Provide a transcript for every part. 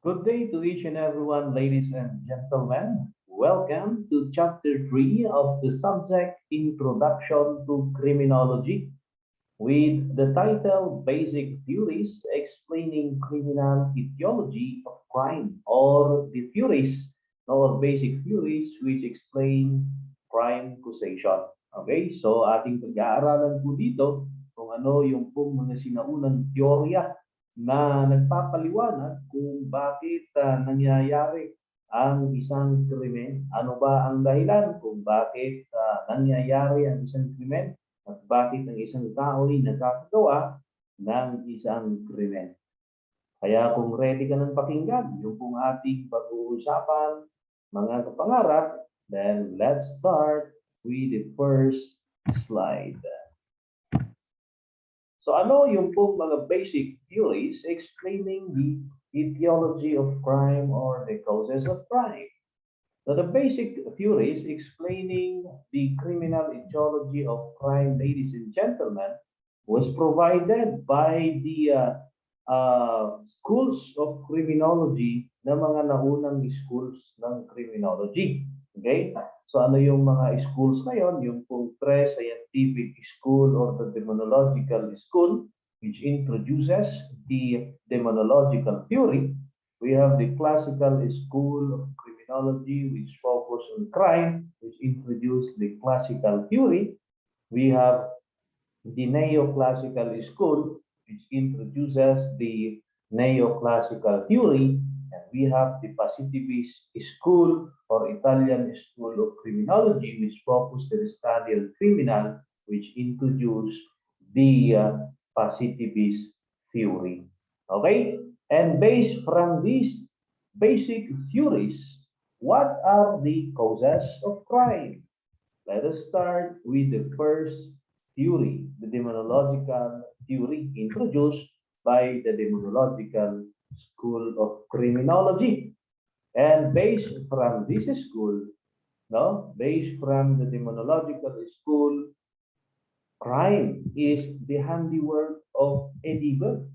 Good day to each and everyone, ladies and gentlemen. Welcome to Chapter 3 of the subject Introduction to Criminology with the title Basic Theories Explaining Criminal Etiology of Crime or the theories or basic theories which explain crime causation. Okay, so ating pag-aaralan po dito kung ano yung pong mga sinaunang teorya na nagpapaliwanag kung bakit nangyayari ang isang krimen. Ano ba ang dahilan kung bakit nangyayari ang isang krimen at bakit ang isang tao ay nagkakagawa ng isang krimen. Kaya kung ready ka ng pakinggan, yung kung ating pag-uusapan, mga kapangarap, then let's start with the first slide. So ano yung pong mga basic theories explaining the etiology of crime or the causes of crime? So the basic theories explaining the criminal etiology of crime, ladies and gentlemen, was provided by the schools of criminology na mga naunang schools ng criminology. Okay? So ano yung mga schools na yon? Yung pong pre-scientific school or the demonological school, which introduces the demonological theory. We have the classical school of criminology, which focus on crime, which introduced the classical theory. We have the neoclassical school, which introduces the neoclassical theory, and we have the positivist school or Italian school of criminology, which focused on the study of criminal, which introduced the positivist theory. Okay? And based from these basic theories, what are the causes of crime? Let us start with the first theory, the demonological theory introduced by the demonological school of criminology. And based from this school, no, based from the demonological school, crime is the handiwork of a devil.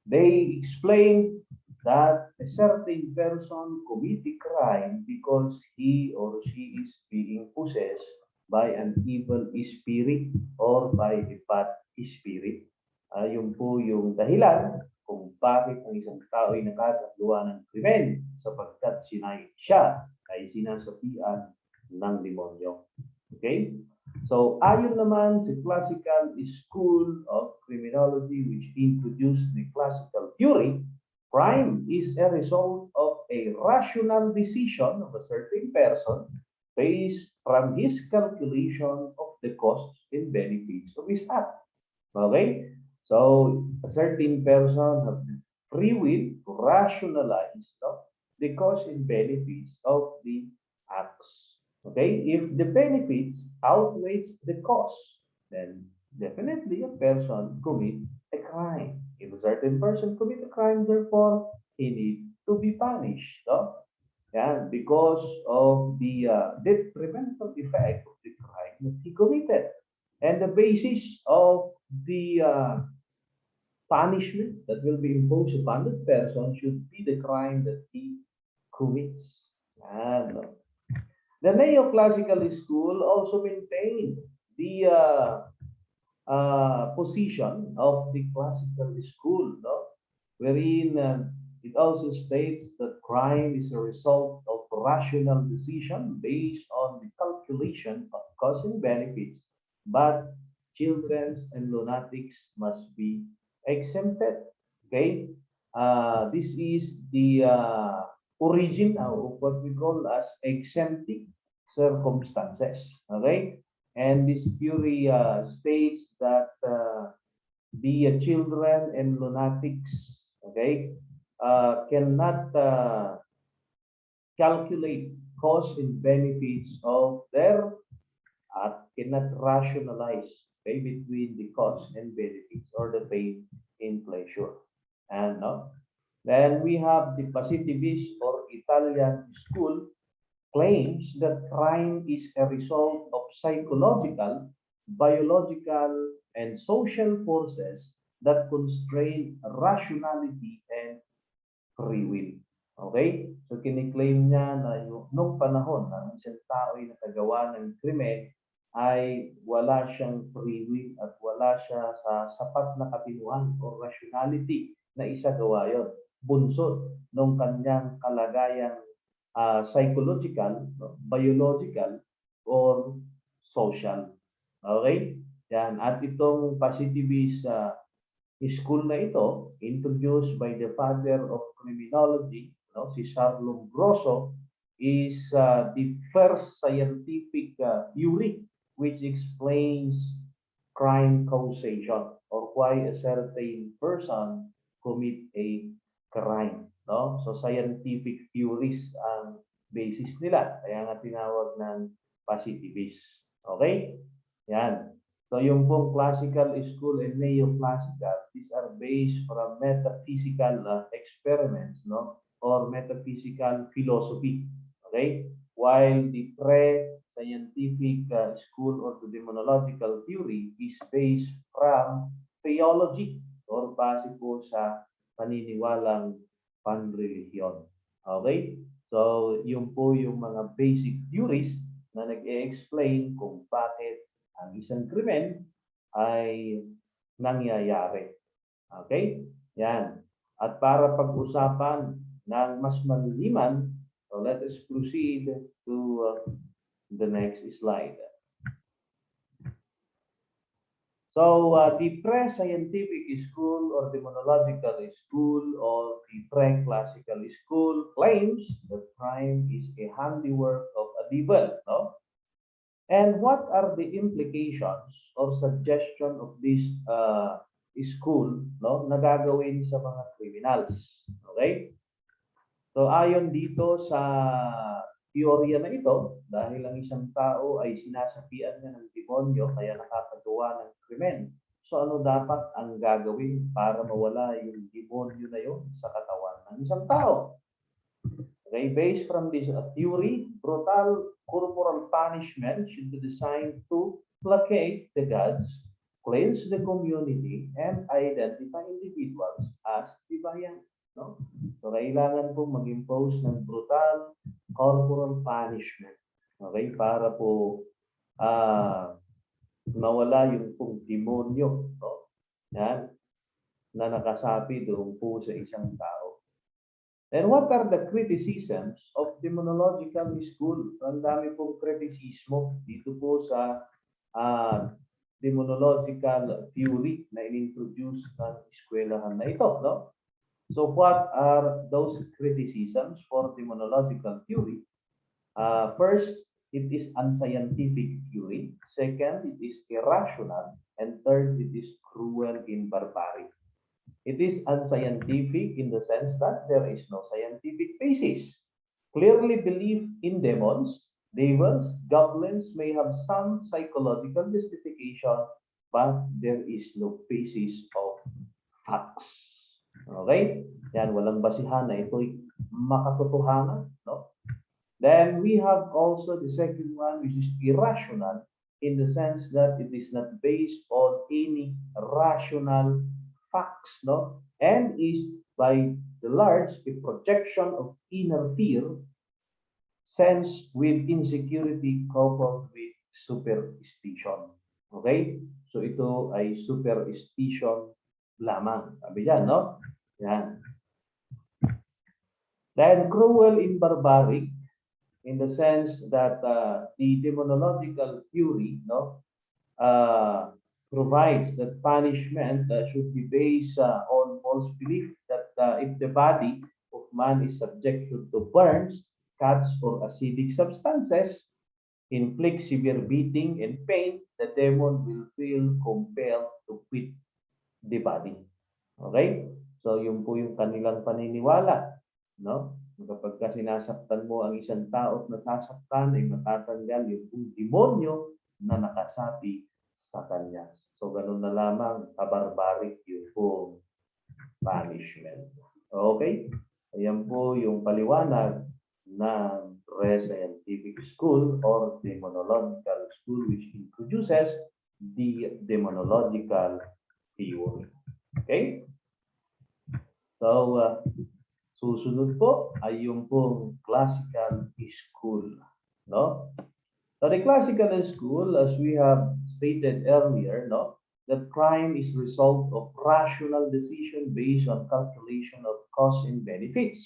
They explain that a certain person commit a crime because he or she is being possessed by an evil spirit or by a bad spirit. Yun po yung dahilan kung bakit ang isang tao ay nakakagawa ng krimen sapagkat siya ay sinasapian ng demonyo. Okay? So, ayon naman sa classical school of criminology which introduced the classical theory, crime is a result of a rational decision of a certain person based from his calculation of the costs and benefits of his act. Okay? So, a certain person has the free will to rationalize the costs and benefits of the acts. Okay? If the benefits outweighs the cost, then definitely a person commit a crime. If a certain person commit a crime, therefore, he needs to be punished. No? Yeah, because of the detrimental effect of the crime that he committed. And the basis of the punishment that will be imposed upon the person should be the crime that he commits. And the neoclassical school also maintained the position of the classical school, no? Wherein it also states that crime is a result of rational decision based on the calculation of costs and benefits, but children and lunatics must be exempted. Okay, this is the origin of what we call as exempting circumstances. Okay, and this theory states that the children and lunatics, okay, cannot calculate costs and benefits of their cannot rationalize okay, between the costs and benefits or the pain in pleasure. And then we have the positivist or Italian school claims that crime is a result of psychological, biological, and social forces that constrain rationality and free will. Okay? So kiniklaim niya na nung panahon na isang tao ay nakagawa ng krimen, ay wala siyang free will at wala siya sa sapat na katinuan o rationality na isagawa yon. Bunsod ng kanyang kalagayang psychological, biological, or social. Okay? Yan. At itong positivist school na ito, introduced by the father of criminology, no, si Charles Grosso, is the first scientific theory which explains crime causation or why a certain person commit a crime. No? So scientific theories ang basis nila. Kaya nga tinawag ng positivist. Okay? Yan. So yung pong classical school and neoclassical, these are based from metaphysical experiments, no, or metaphysical philosophy. Okay, while the pre-scientific school or the demonological theory is based from theology or base po sa paniniwalang panrelihiyon. Okay, so yun po yung mga basic theories na nag-e-explain kung bakit ang isang krimen ay nangyayari. Okay? Yan. At para pag-usapan ng mas maliliman, so let us proceed to the next slide. So, the pre-scientific school or demonological school or the pre-classical school claims that crime is a handiwork of a devil, no? And what are the implications or suggestion of this school, no, na gagawin sa mga criminals? Okay? So ayon dito sa teorya na ito, dahil ang isang tao ay sinasapian niya ng demonyo kaya nakakagawa ng krimen. So ano dapat ang gagawin para mawala yung demonyo na yun sa katawan ng isang tao? Okay, based from this theory, brutal corporal punishment should be designed to placate the gods, cleanse the community, and identify individuals as deviant. No? So, kailangan po mag-impose ng brutal corporal punishment. Okay, para po mawala yung pong demonyo, no? Yan, na nakasapi doon po sa isang tao. And what are the criticisms of demonological school? Ang dami pong kritisismo dito po sa demonological theory na inintroduce ng eskwelahan na ito. No? So what are those criticisms for demonological theory? First, it is unscientific theory. Second, it is irrational. And third, it is cruel in barbaric. It is unscientific in the sense that there is no scientific basis. Clearly belief in demons, devils, goblins may have some psychological justification, but there is no basis of facts. Okay? Yan, walang basihan na ito'y makatotohanan. No? Then we have also the second one, which is irrational, in the sense that it is not based on any rational facts, no, and is by the large a projection of inner fear, sense with insecurity coupled with superstition. Okay? So ito ay superstition lamang. Sabi dyan, no? Yan. Then cruel in barbaric, in the sense that the demonological theory, no, provides that punishment should be based on false belief that if the body of man is subjected to burns, cuts, or acidic substances, inflict severe beating and pain, the demon will feel compelled to quit the body. Okay? So, yun po yung kanilang paniniwala. No? Kapag ka sinasaktan mo ang isang tao at nasasaktan, ay matatanggal yung demonyo na nakasapi sa kanya. So, ganun na lamang kabarbaric yung pong punishment. Okay? Ayan po yung paliwanag ng pre-scientific school or demonological school which introduces the demonological theory. Okay? So, Susunod po ay yung pong classical school, no? So the classical school, as we have stated earlier, no, that crime is result of rational decision based on calculation of costs and benefits.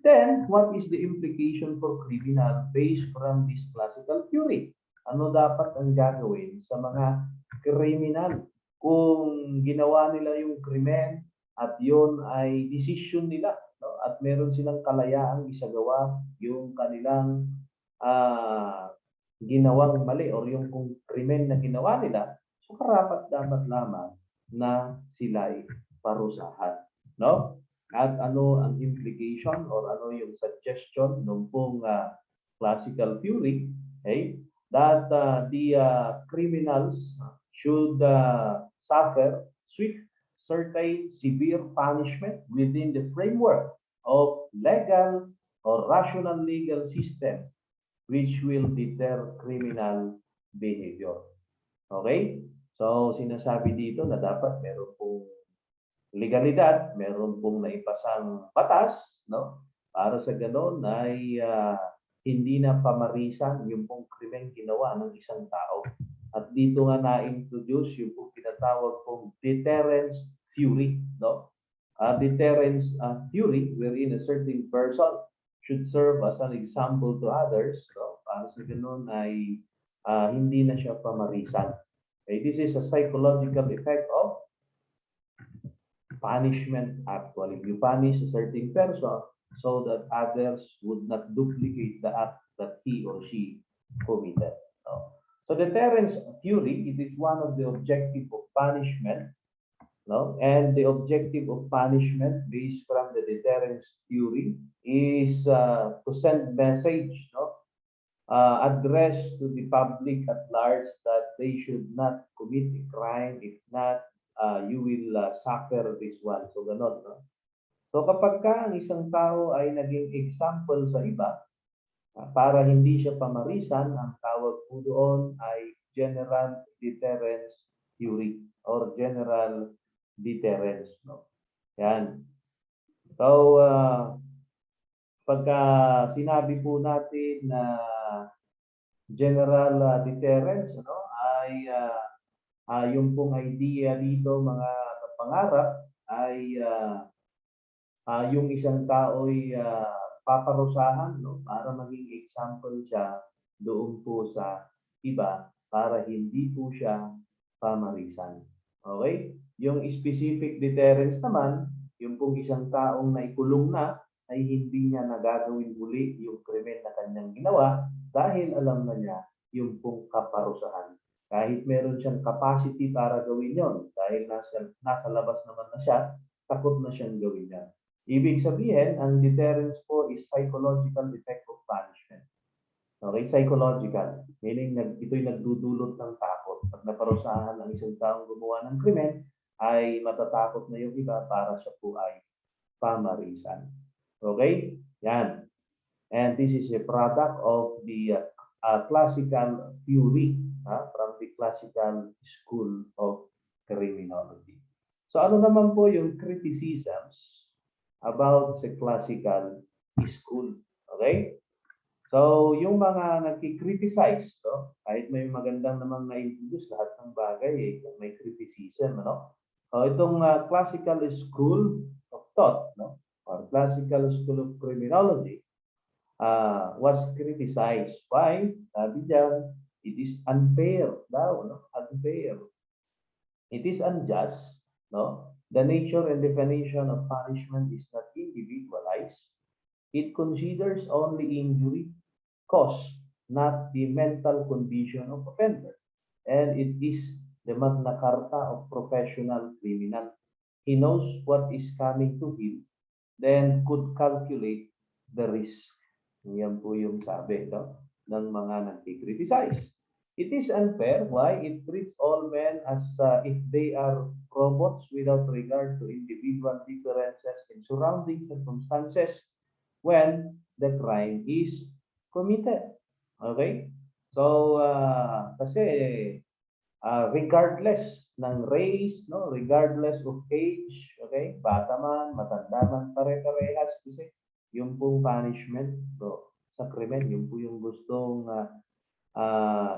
Then, what is the implication for criminal based from this classical theory? Ano dapat ang gagawin sa mga kriminal kung ginawa nila yung krimen at yun ay decision nila, no? At meron silang kalayaang isagawa yung kanilang ah, ginawang mali or yung kung krimen na ginawa nila, so karapat dapat lamang na sila ay parusahan, no? At ano ang implication or ano yung suggestion ng pong classical theory, okay? That the criminals should suffer swift, certain, severe punishment within the framework of legal or rational legal system which will deter criminal behavior. Okay? So, sinasabi dito na dapat meron pong legalidad, meron pong naipasang batas, no? Para sa ganoon ay hindi na pamarisan yung pong krimen ginawa ng isang tao. At dito nga na-introduce yung pong tinatawag pong deterrence theory, no? Deterrence theory wherein a certain person should serve as an example to others, no? Para sa ganoon ay hindi na siya pamarisan. Okay, this is a psychological effect of punishment actually. You punish a certain person so that others would not duplicate the act that he or she committed. No? So deterrence theory, it is one of the objective of punishment, no? And the objective of punishment based from the deterrence theory is to send message, no? Addressed to the public at large that they should not commit a crime. If not, you will suffer this one. So, ganon, no? So, kapag ka ang isang tao ay naging example sa iba, para hindi siya pamarisan, ang tawag po doon ay general deterrence theory or general deterrence, no? Yan. So, pagka sinabi po natin na general deterrence, ano, ay yung pong idea dito mga pangarap ay yung isang tao ay paparusahan, no, para maging example siya doon po sa iba para hindi po siya pamarisan. Okay? Yung specific deterrence naman, yung pong isang taong naikulong na ay hindi niya nagagawin uli yung krimen na kanyang ginawa dahil alam na niya yung pong kaparusahan. Kahit meron siyang capacity para gawin yon dahil nasa labas naman na siya, takot na siyang gawin yan. Ibig sabihin, ang deterrence po is psychological effect of punishment. Okay, psychological. Meaning, ito'y nagdudulot ng takot. Pag naparusahan ng isang taong gumawa ng krimen, ay matatakot na yung iba para siya po ay pamarisan. Okay? Yan. And this is a product of the classical theory from the classical school of criminology. So ano naman po yung criticisms about the classical school? Okay? So, yung mga nagki-criticize, no? Kahit may magandang namang na-introduce, lahat ng bagay, may criticism, no? So, itong classical school of thought, no? Or classical school of criminology, was criticized. Why? Sabi diyan, it is unfair daw, no? Unfair. It is unjust, no? The nature and definition of punishment is not individualized. It considers only injury, cause, not the mental condition of offender. And it is the Magna Carta of professional criminal. He knows what is coming to him, then could calculate the risk. Yan po yung sabi, no, ng mga nagki-criticize. It is unfair. Why? It treats all men as if they are robots without regard to individual differences in surrounding circumstances when the crime is committed. Okay? So, kasi regardless ng race, no? Regardless of age, okay? Bata man, matanda man, pare-parehas kasi yung pong punishment so, sa krimen, yun po yung gustong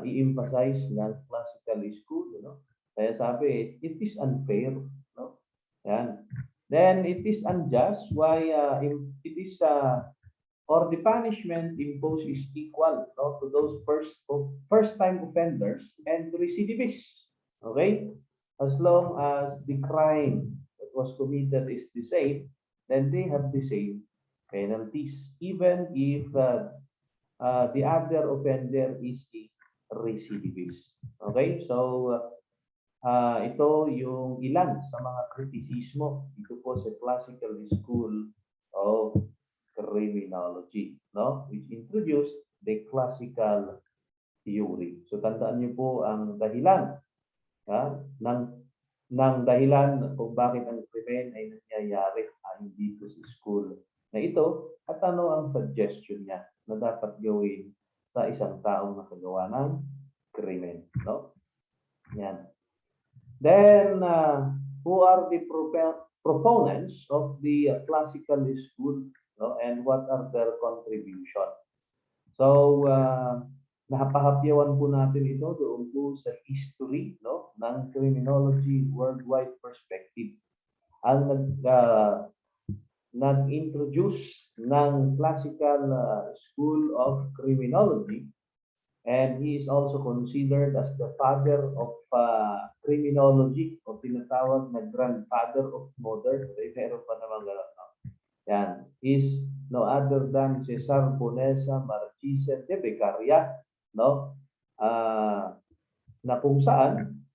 i-emphasize ng classical school, no? Kaya sabi, it is unfair, no? Yan. Then it is unjust. Why it is or the punishment imposed is equal, no, to those first-time offenders and recidivists. Okay, as long as the crime that was committed is the same, then they have the same penalties, even if the other offender is a recidivist. Okay, so ito yung ilan sa mga kritisismo dito po sa classical school of criminology, no? Which introduced the classical theory. So tandaan niyo po ang dahilan ng dahilan kung bakit ang krimen ay nangyayari ayon dito sa school na ito at ano ang suggestion niya na dapat gawin sa isang taong nakagawa ng krimen, no? Yan. Then, who are the proponents of the classical school, no? And what are their contribution? So, napahapyawan po natin ito doon po sa history, no, ng criminology worldwide perspective. Ang nag-introduce ng classical school of criminology, and he is also considered as the father of criminology o tinatawag na grandfather of modern. Meron pa naman gano'n. No? Yan. Is no other than Cesar Bonesa Marchese de Beccaria, no? Na kung saan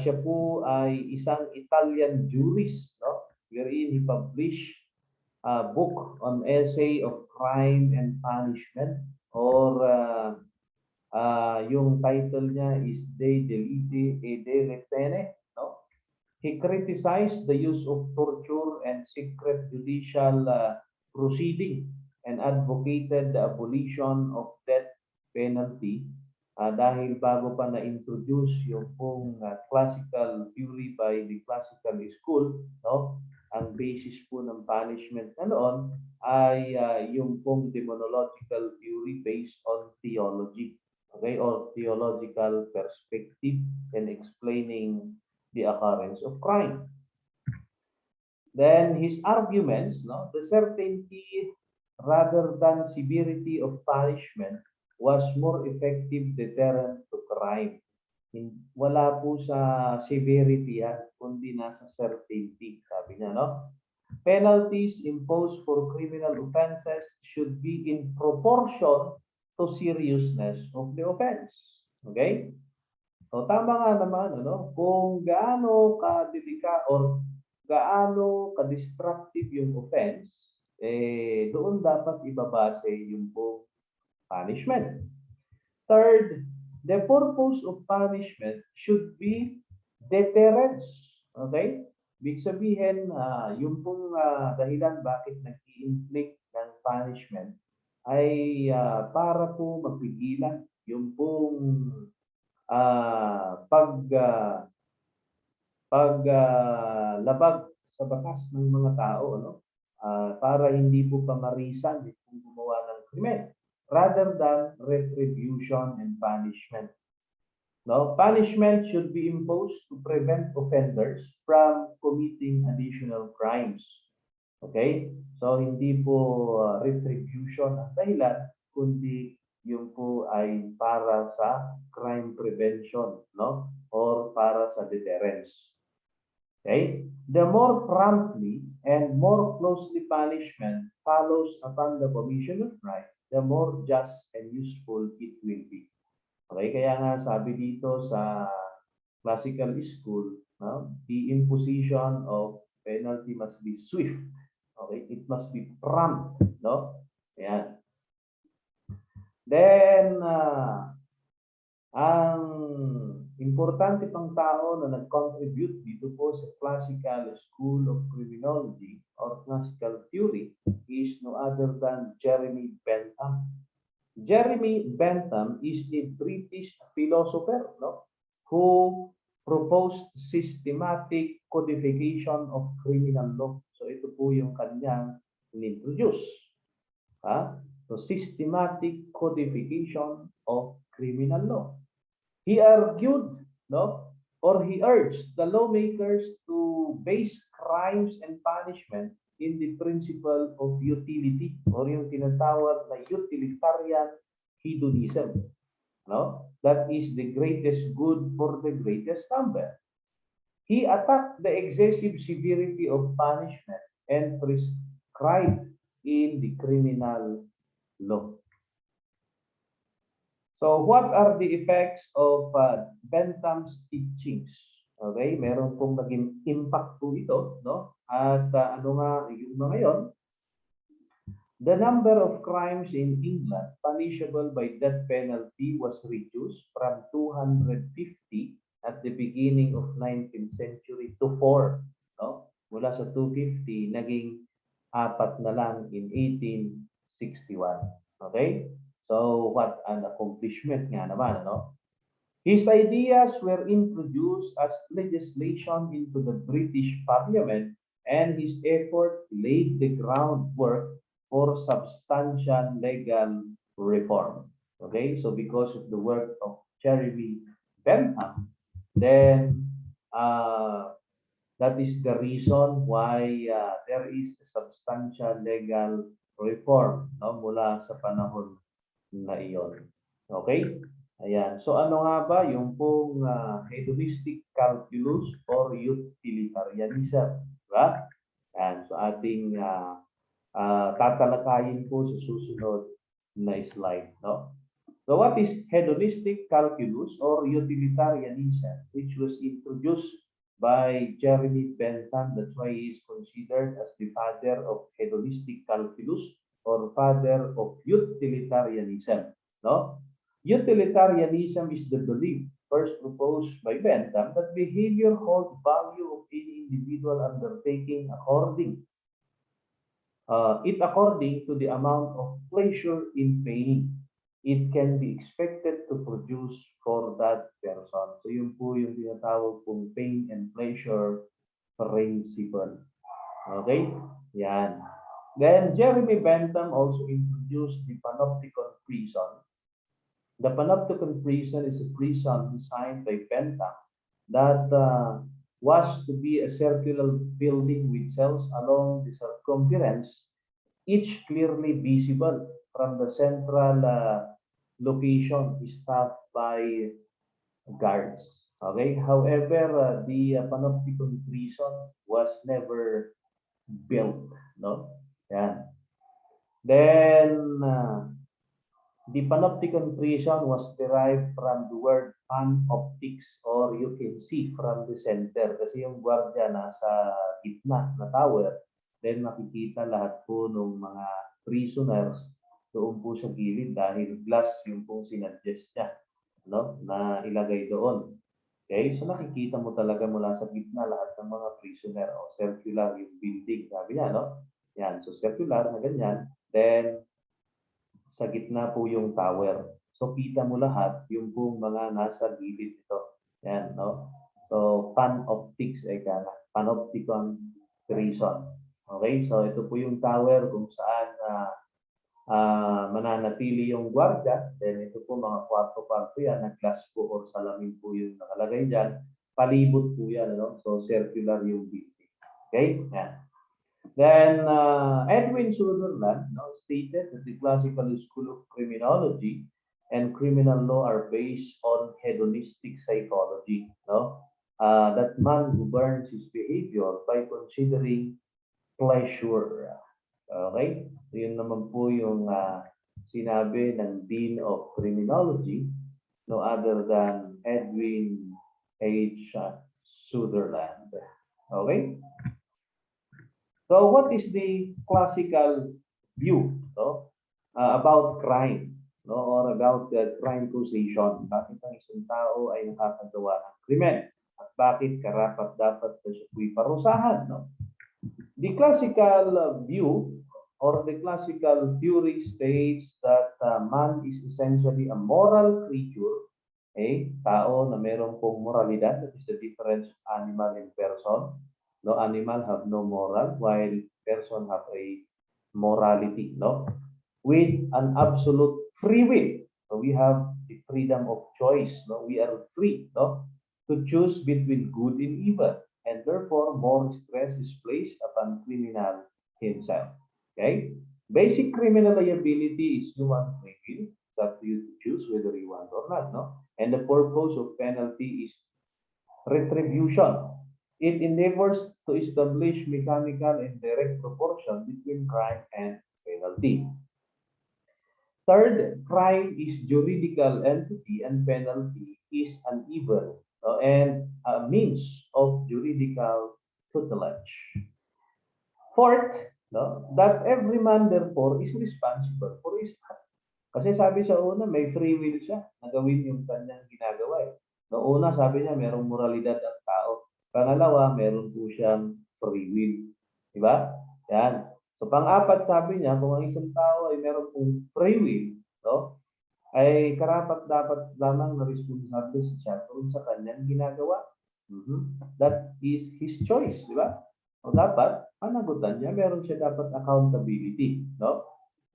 siya po ay isang Italian jurist, no? Wherein he published a book on essay of crime and punishment, or yung title niya is De Delite e Delle Pene, no? He criticized the use of torture and secret judicial proceeding and advocated the abolition of death penalty dahil bago pa na-introduce yung pong classical theory by the classical school, no? Ang basis po ng punishment na noon ay yung pong demonological theory based on theology, okay, or theological perspective in explaining the occurrence of crime. Then his arguments, no, the certainty rather than severity of punishment was more effective deterrent to crime. Wala po sa severity kundi nasa certainty, sabi niya, no? Penalties imposed for criminal offenses should be in proportion to seriousness of the offense. Okay? So tama nga naman, ano? Kung gaano ka-delika or gaano ka-destructive yung offense, doon dapat ibabase yung pong punishment. Third, the purpose of punishment should be deterrence. Okay? Ibig sabihin, yung pong dahilan bakit nag-i-inflict ng punishment ay para po magpigilan yung pong paglabag sa batas ng mga tao, no? Para hindi po pamarisan kung gumawa ng krimen rather than retribution and punishment. No, punishment should be imposed to prevent offenders from committing additional crimes. Okay? So hindi po retribution ang dahilan, kundi yung po ay para sa crime prevention, no? Or para sa deterrence. Okay? The more promptly and more closely punishment follows upon the commission of crime, the more just and useful it will be. Okay, kaya nga sabi dito sa classical school, no, the imposition of penalty must be swift. Okay, it must be prompt, no? Ayan. Then, ang importante pang tao na nag-contribute dito po sa classical school of criminology or classical theory is no other than Jeremy Bentham. Jeremy Bentham is a British philosopher, no, who proposed systematic codification of criminal law. So ito po yung kanyang inintroduce. So systematic codification of criminal law. He argued, no, or he urged the lawmakers to base crimes and punishment in the principle of utility or yung tinatawag na utilitarian hedonism. No? That is the greatest good for the greatest number. He attacked the excessive severity of punishment and prescribed in the criminal law. So what are the effects of Bentham's teachings? Okay, meron pong naging impact po ito, no? At ano nga yung mga yon? The number of crimes in England punishable by death penalty was reduced from 250 at the beginning of 19th century to 4, no? Mula sa 250 naging 4 na lang in 1861. Okay? So what an accomplishment nga naman, no? His ideas were introduced as legislation into the British Parliament, and his effort laid the groundwork for substantial legal reform. Okay, so because of the work of Jeremy Bentham, then that is the reason why there is a substantial legal reform, no, mula sa panahon na iyon. Okay? Ayan. So ano nga ba yung pong hedonistic calculus or utilitarianism? Diba? Ayan. So ating tatalakayin po sa susunod na slide. No? So what is hedonistic calculus or utilitarianism, which was introduced by Jeremy Bentham? That's why he is considered as the father of hedonistic calculus or father of utilitarianism. No? Utilitarianism is the belief first proposed by Bentham that behavior holds value of any individual undertaking according to the amount of pleasure in paying it can be expected to produce for that person. So yun po yung tinatawag pong pain and pleasure principle. Okay? Yan. Then Jeremy Bentham also introduced the panopticon prison. The panopticon prison is a prison designed by Bentham that was to be a circular building with cells along the circumference, each clearly visible from the central location staffed by guards. Okay. However, the panopticon prison was never built. No. Yan. Then the panopticon prison was derived from the word panoptics, or you can see from the center. Kasi yung guardia nasa gitna na tower, then makikita lahat po ng mga prisoners doon po sa gilid dahil glass yung pong sinuggest niya, no, na ilagay doon. Okay, so nakikita mo talaga mula sa gitna lahat ng mga prisoner o circular yung building, sabi niya, no? Yan, so circular na ganyan, then sa gitna po yung tower. So kita mo lahat yung pong mga nasa gilid ito. Yan, no? So panoptics ay kana, panopticon prison. Okay, so ito po yung tower kung saan mananatili yung guardia. Then ito po mga kwarto-kwarto yan, na glass po or salamin po yung nakalagay dyan. Palibot po yan, no? So circular yung building. Okay, yan. Then Edwin Sutherland stated that the classical school of criminology and criminal law are based on hedonistic psychology. No? That man governs his behavior by considering pleasure. Okay? So yun naman po yung sinabi ng Dean of Criminology, no other than Edwin H. Sutherland. Okay? So what is the classical view, no, about crime, no, or about the crime causation? Bakit ang isang tao ay nakakagawa ng krimen? At bakit karapat-dapat na siya po'y parusahan? No? The classical view or the classical theory states that man is essentially a moral creature Okay? Tao na meron pong moralidad, that is the difference of animal and person. No, animal have no moral, while person have a morality, no? With an absolute free will. So we have the freedom of choice, no? We are free, no? To choose between good and evil. And therefore, more stress is placed upon criminal himself. Okay? Basic criminal liability is human free will. It's up to you to choose whether you want or not, no? And the purpose of penalty is retribution. It endeavors to establish mechanical and direct proportion between crime and penalty. Third, crime is juridical entity and penalty is an evil and a means of juridical tutelage. Fourth, no, that every man therefore is responsible for his act. Kasi sabi sa una, may free will siya na gawin yung kanyang ginagawa eh. Noong una, sabi niya, merong moralidad ang tao. Pangalawa, meron po siyang free will. Diba? Yan. So, pang-apat, sabi niya, kung ang isang tao ay meron pong free will, no, ay karapat dapat lamang na responsable siya tungkol sa kanyang ginagawa. That is his choice, di ba? O dapat, panagutan niya, meron siya dapat accountability, no?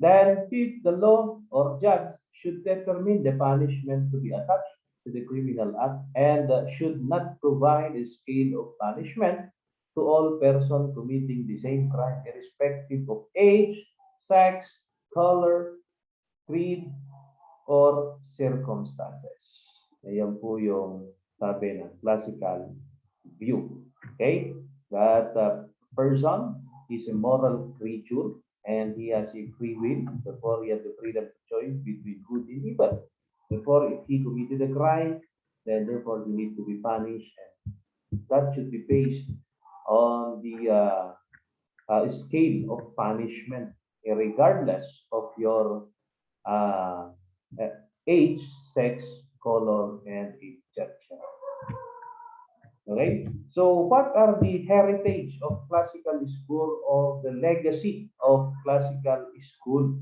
Then, fifth, the law or judge should determine the punishment to be attached to the criminal act and should not provide a scale of punishment to all persons committing the same crime, irrespective of age, sex, color, creed, or circumstances. Ayan po yung sabi ng classical view. Okay? That person is a moral creature and he has a free will. Therefore, he has the freedom of choice between good and evil. Therefore, if he committed a crime, then therefore he needs to be punished. And that should be based on the scale of punishment, regardless of your uh, age, sex, color, and etc. Okay? So, what are the heritage of classical school or the legacy of classical school?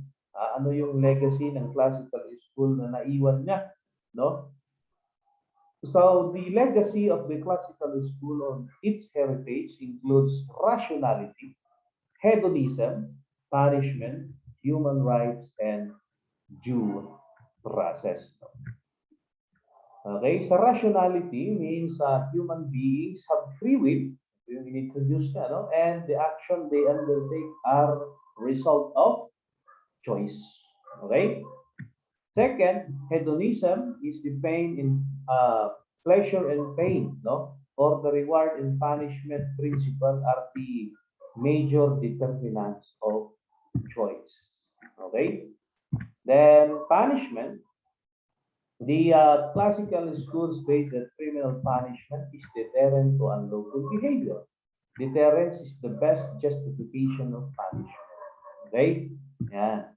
Ano yung legacy ng classical school na naiwan niya? No? So, the legacy of the classical school on its heritage includes rationality, hedonism, punishment, human rights, and due process. Okay, sa rationality means human beings have free will. Ito yung in-introduce niya, no? And the action they undertake are result of choice. Okay? Second, hedonism is the pain in pleasure and pain, no? Or the reward and punishment principle are the major determinants of choice. Okay? Then punishment. The classical school states that criminal punishment is deterrent to unlawful behavior. Deterrence is the best justification of punishment. Okay? Yeah.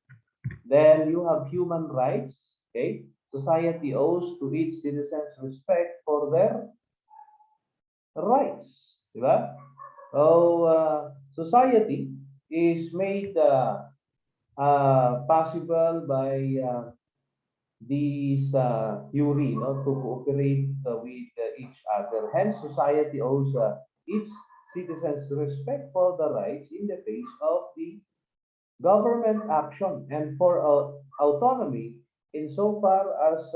Then you have human rights. Okay? Society owes to its citizens respect for their rights. Diba? So, society is made possible by these theory, to cooperate with each other. Hence, society owes its citizens respect for the rights in the face of the government action and for autonomy insofar as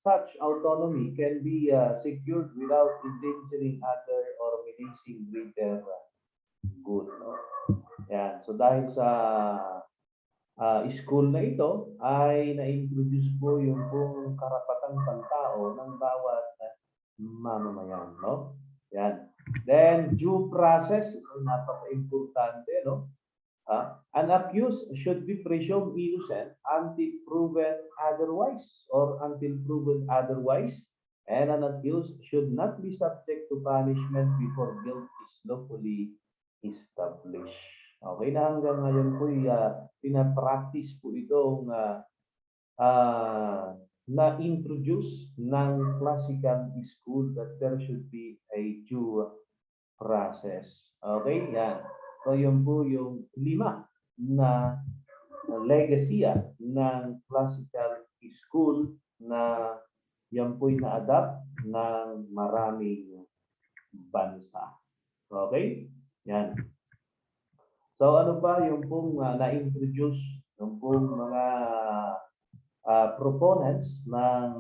such autonomy can be secured without endangering other or menacing greater good. No? Yan. So dahil sa school na ito ay na-introduce po yung pong karapatang pantao ng bawat mamamayan, no? Yan. Then, due process, napaka-importante, no? An accused should be presumed innocent until proven otherwise or until proven otherwise, and an accused should not be subject to punishment before guilt is lawfully established. Okay na hanggang ngayon po pinapractice po itong na-introduce ng classical school that there should be a due process. Okay, yan. So yun po yung 5 na legacy ng classical school na yan po'y na-adapt ng maraming bansa. Okay? Yan. So ano pa yung pong na-introduce yung pong mga proponents ng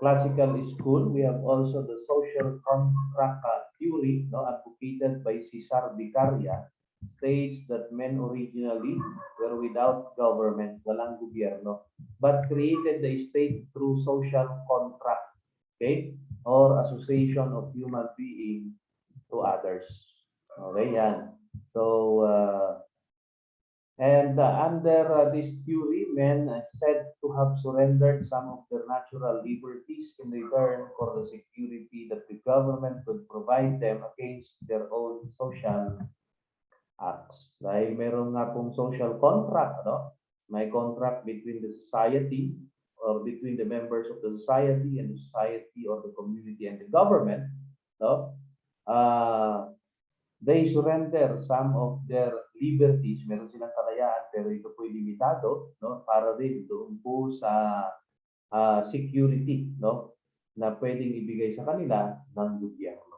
classical school? We have also the social contract theory, no, advocated by Cesar Vicaria, states that men originally were without government, walang gobyerno, but created the state through social contract, okay, or association of human being to others. Okay, yan. So, under this theory, men are said to have surrendered some of their natural liberties in return for the security that the government could provide them against their own social acts. Dahil meron nga pong social contract, no? May contract between the society or between the members of the society and the society or the community and the government, no? They surrender some of their liberties. Meron silang kalayaan pero ito po'y limitado, no? Para din doon po sa security, no? Na pwedeng ibigay sa kanila ng gobyerno.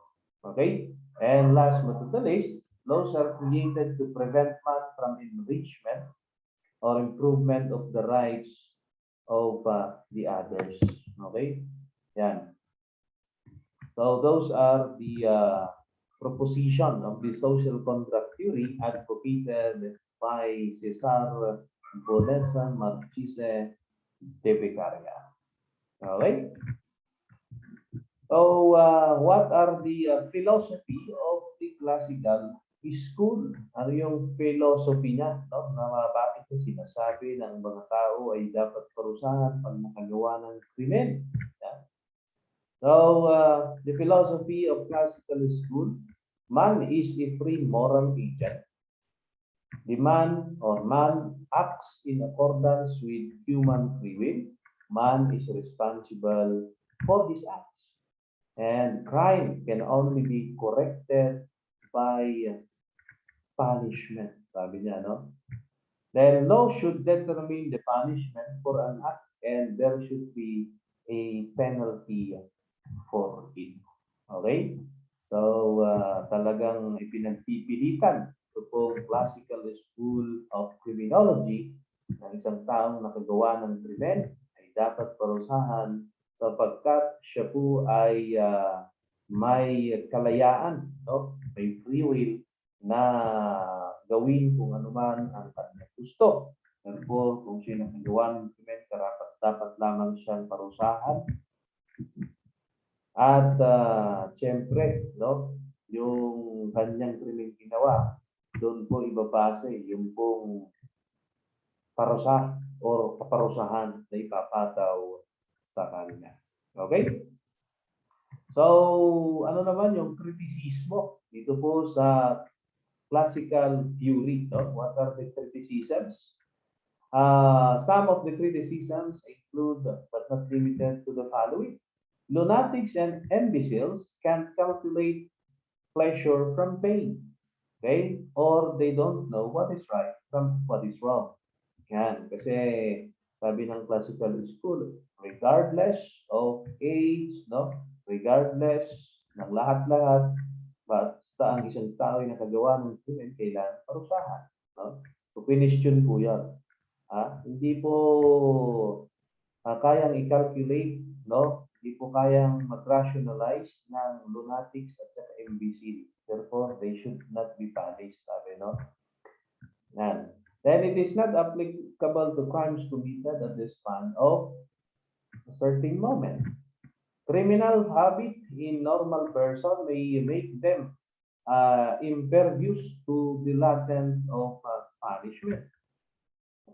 Okay? And last but not the least, laws are created to prevent man from enrichment or improvement of the rights of the others. Okay? Yan. So those are the proposition of the social contract theory advocated by Cesar Bonesa Marchese de Vicaria. Okay? So, what are the philosophy of the classical school? Ano yung philosophy niya? No? Na bakit sinasabi ng mga tao ay dapat parusahan pag nakagawa ng krimen? Yeah. So, the philosophy of classical school, man is a free moral agent. The man or man acts in accordance with human free will. Man is responsible for his acts. And crime can only be corrected by punishment. Sabi niya, no? Then law should determine the punishment for an act and there should be a penalty for it. Okay? So, talagang ipinagpipilitan ito pong classical school of criminology ng isang taong nakagawa ng krimen ay dapat parusahan sapagkat siya po ay may kalayaan, no? May free will na gawin kung anuman ang kanyang gusto. Therefore, kung siya nakagawa ng krimen, dapat lamang siyang parusahan. At siyempre, no, yung kanyang krimen ginawa, doon po ibabase yung pong parusa o kaparusahan na ipapataw sa kanya. Okay? So, ano naman yung kritisismo dito po sa classical theory, no? What are the criticisms? Some of the criticisms include, but not limited to the following. Lunatics and imbeciles can't calculate pleasure from pain. Okay? Or they don't know what is right from what is wrong. Yan. Kasi sabi ng classical school, regardless of age, no? Regardless ng lahat-lahat, basta ang isang tao ay nakagawa ng krimen, kailangan parusahan. No? So, question po yan. Hindi po kayang i-calculate, no? Hindi po kayang mag-rationalize ng lunatics at saka imbecile. Therefore, they should not be punished, sabi, no? Yan. Then it is not applicable to crimes committed at the span of a certain moment. Criminal habit in normal person may make them impervious to the latent of punishment.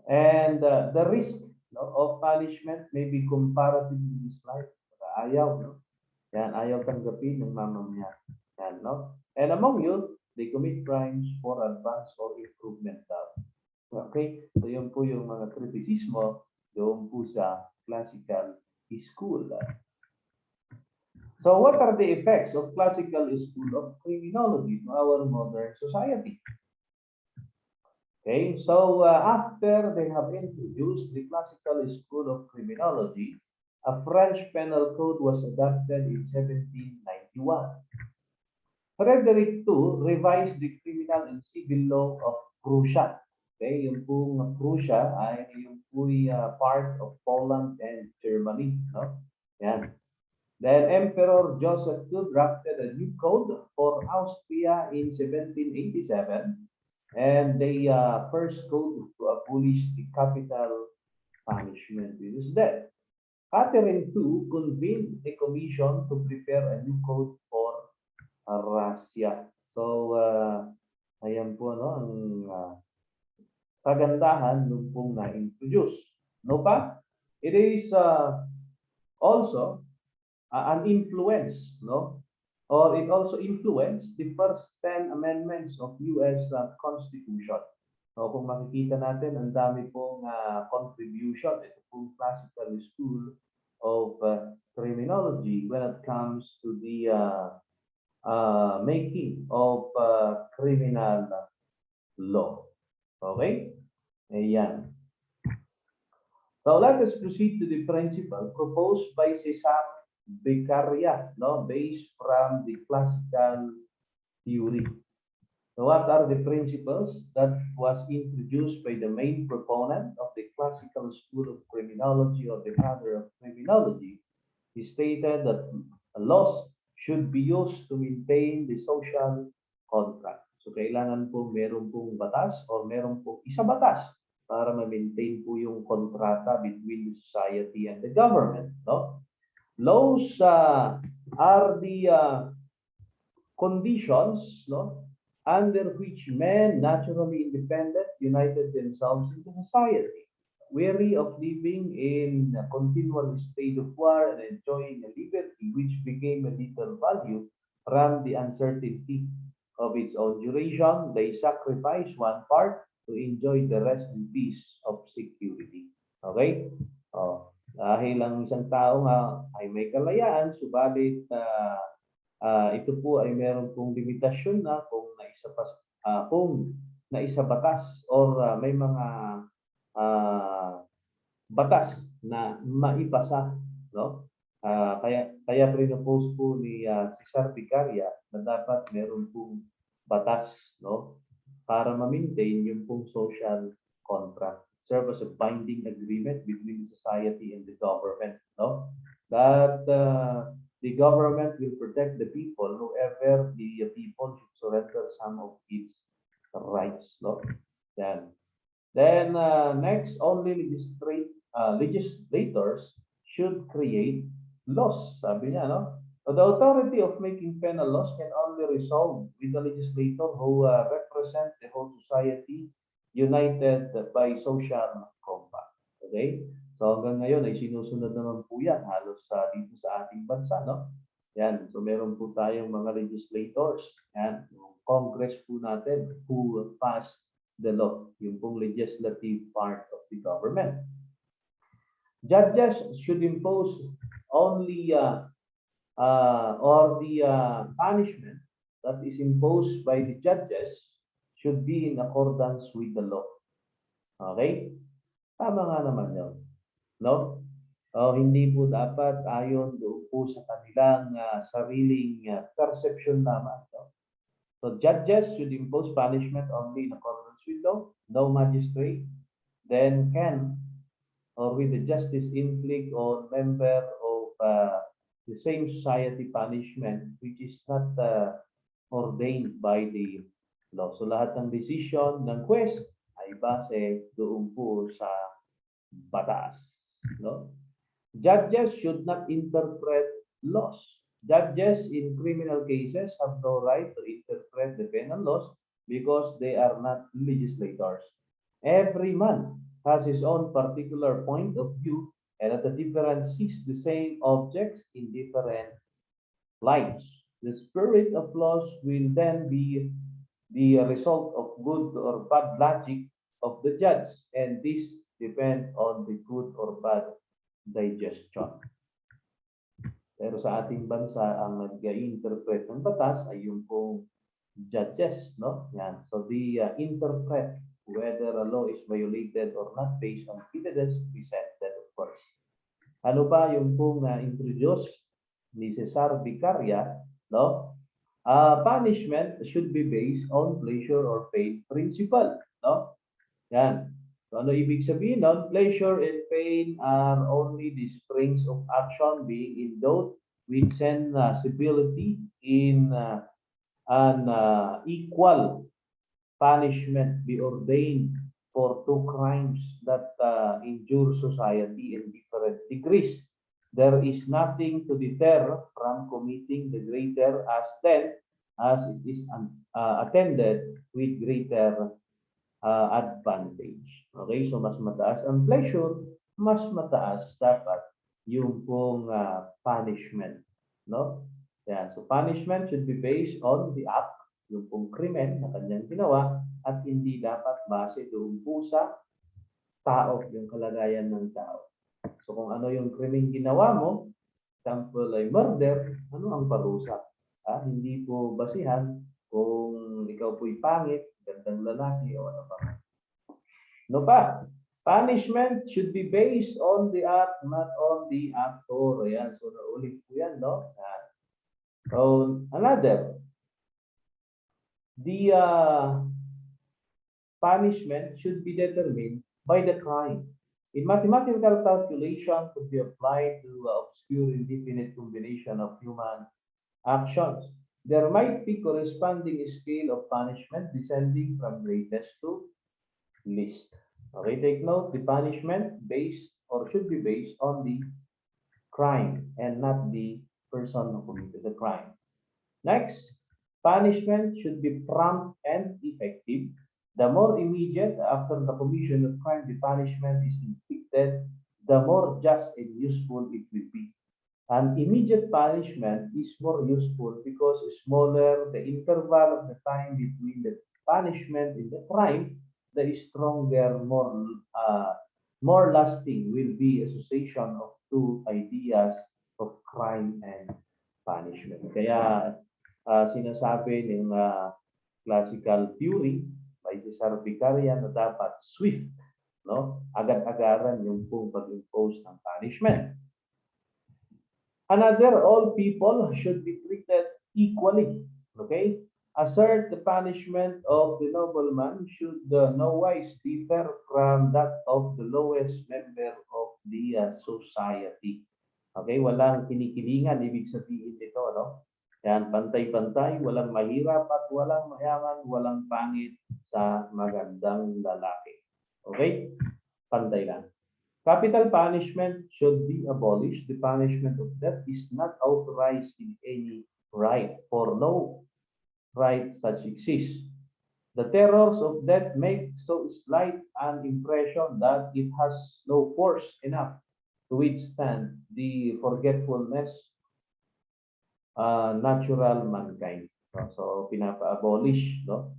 And the risk, no, of punishment may be comparatively slight. Ayaw, no? Yan, ayaw tanggapin ng mamamayan. Yan, no? And among youth, they commit crimes for advance or improvement daw. Okay? So, yun po yung mga kritisismo doon po sa classical school. So, what are the effects of classical school of criminology to our modern society? Okay, so after they have introduced the classical school of criminology, A French penal code was adopted in 1791. Frederick II revised the criminal and civil law of Prussia. Okay, yung pong Prussia ay yung part of Poland and Germany, no? Yan. Then Emperor Joseph II drafted a new code for Austria in 1787, and the first code to abolish the capital punishment, which is death. Catherine II convened a commission to prepare a new code for Russia. So, ayan po, no, ang kagandahan nung pong na-introduce. No pa? It is also an influence, no? Or it also influenced the first 10 amendments of US Constitution. So kung makikita natin, ang dami pong contribution. Ito pong classical school of criminology when it comes to the making of criminal law. Okay? Ayan. So let us proceed to the principle proposed by Cesar Beccaria, no, based from the classical theory. So what are the principles that was introduced by the main proponent of the classical school of criminology, or the father of criminology? He stated that laws should be used to maintain the social contract. So kailangan po meron pong batas or meron pong isa batas para ma-maintain po yung kontrata between the society and the government, no? Laws are the conditions, no, under which men, naturally independent, united themselves into society, weary of living in a continual state of war and enjoying a liberty which became a little value from the uncertainty of its own duration. They sacrifice one part to enjoy the rest in peace of security. Okay? Oh, dahil ang isang tao nga ay may kalayaan, subalit ito po ay meron pong limitasyon na kung naisabatas or may mga batas na maipasa, no? Kaya pinopose po ni Cesar Picaria na dapat meron pong batas, no, para ma-maintain yung pong social contract, serve as a binding agreement between the society and the government, no, that the government will protect the people whoever the people should surrender some of its rights, no. Then next, only legislators should create laws. Sabi niya, no? So the authority of making penal laws can only resolve with the legislator who represent the whole society united by social compact. Okay? So hanggang ngayon ay sinusunod naman po yan halos dito sa ating bansa, no? Yan. So meron po tayong mga legislators. Yan. Yung Congress po natin who pass the law, yung pong legislative part of the government. Judges should impose only punishment that is imposed by the judges should be in accordance with the law. Okay? Tama nga naman yun. No? Hindi po dapat ayon doon po sa kanilang sariling perception naman. No? So judges should impose punishment only in accordance with law. No magistrate then can, or with the justice, inflict on member of the same society punishment which is not ordained by the law. So lahat ng decision ng quest ay base doon po sa batas. No? Judges should not interpret laws. Judges in criminal cases have no right to interpret the penal laws because they are not legislators. Every man has his own particular point of view, and at the different sees the same objects in different lights. The spirit of laws will then be the result of good or bad logic of the judge, and this depends on the good or bad digestion. Pero sa ating bansa, ang nag-interpret ng batas ay yung pong judges, no? Yan. So they interpret whether a law is violated or not based on evidence presented, of course. Ano ba yung pong introduce ni Cesar Vicaria, no? Punishment should be based on pleasure or pain principle, no? Yan. So ano ibig sabihin nun? Pleasure and pain are only the springs of action being endowed with sensibility in an equal punishment be ordained for two crimes that injure society in different degrees. There is nothing to deter from committing the greater as then as it is attended with greater advantage. Okay, so mas mataas ang pleasure, mas mataas dapat yung pong punishment. No? Yan. So punishment should be based on the act, yung pong krimen na kanyang ginawa, at hindi dapat base doon po sa tao, yung kalagayan ng tao. So kung ano yung krimen ginawa mo, example ay murder, ano ang parusa? Hindi po basihan kung ikaw po'y pangit, gandang lalaki o ano pa. No pa. Punishment should be based on the act, not on the actor. Ayan. So, naulit po yan, no? So, another. The punishment should be determined by the crime. In mathematical calculation could be applied to obscure indefinite combination of human actions. There might be corresponding scale of punishment descending from greatest to least. Okay, take note, the punishment based or should be based on the crime and not the person who committed the crime. Next, punishment should be prompt and effective. The more immediate after the commission of crime the punishment is inflicted, the more just and useful it will be. An immediate punishment is more useful because smaller the interval of the time between the punishment and the crime, the stronger, more lasting will be association of two ideas of crime and punishment. Kaya sinasabi ng classical theory by Cesar Vicaria na dapat swift, no? Agad-agaran yung pong pag-impose ng punishment. Another, all people should be treated equally. Okay? Assert the punishment of the nobleman should no wise differ from that of the lowest member of the society. Okay? Walang kinikilingan, ibig sabihin nito, no? Yan, pantay-pantay, walang mahirap at walang mayaman, walang pangit sa magandang lalaki. Okay? Pantay lang. Capital punishment should be abolished. The punishment of death is not authorized in any right, for no right such exists. The terrors of death make so slight an impression that it has no force enough to withstand the forgetfulness natural mankind. So, pinapa-abolish. No?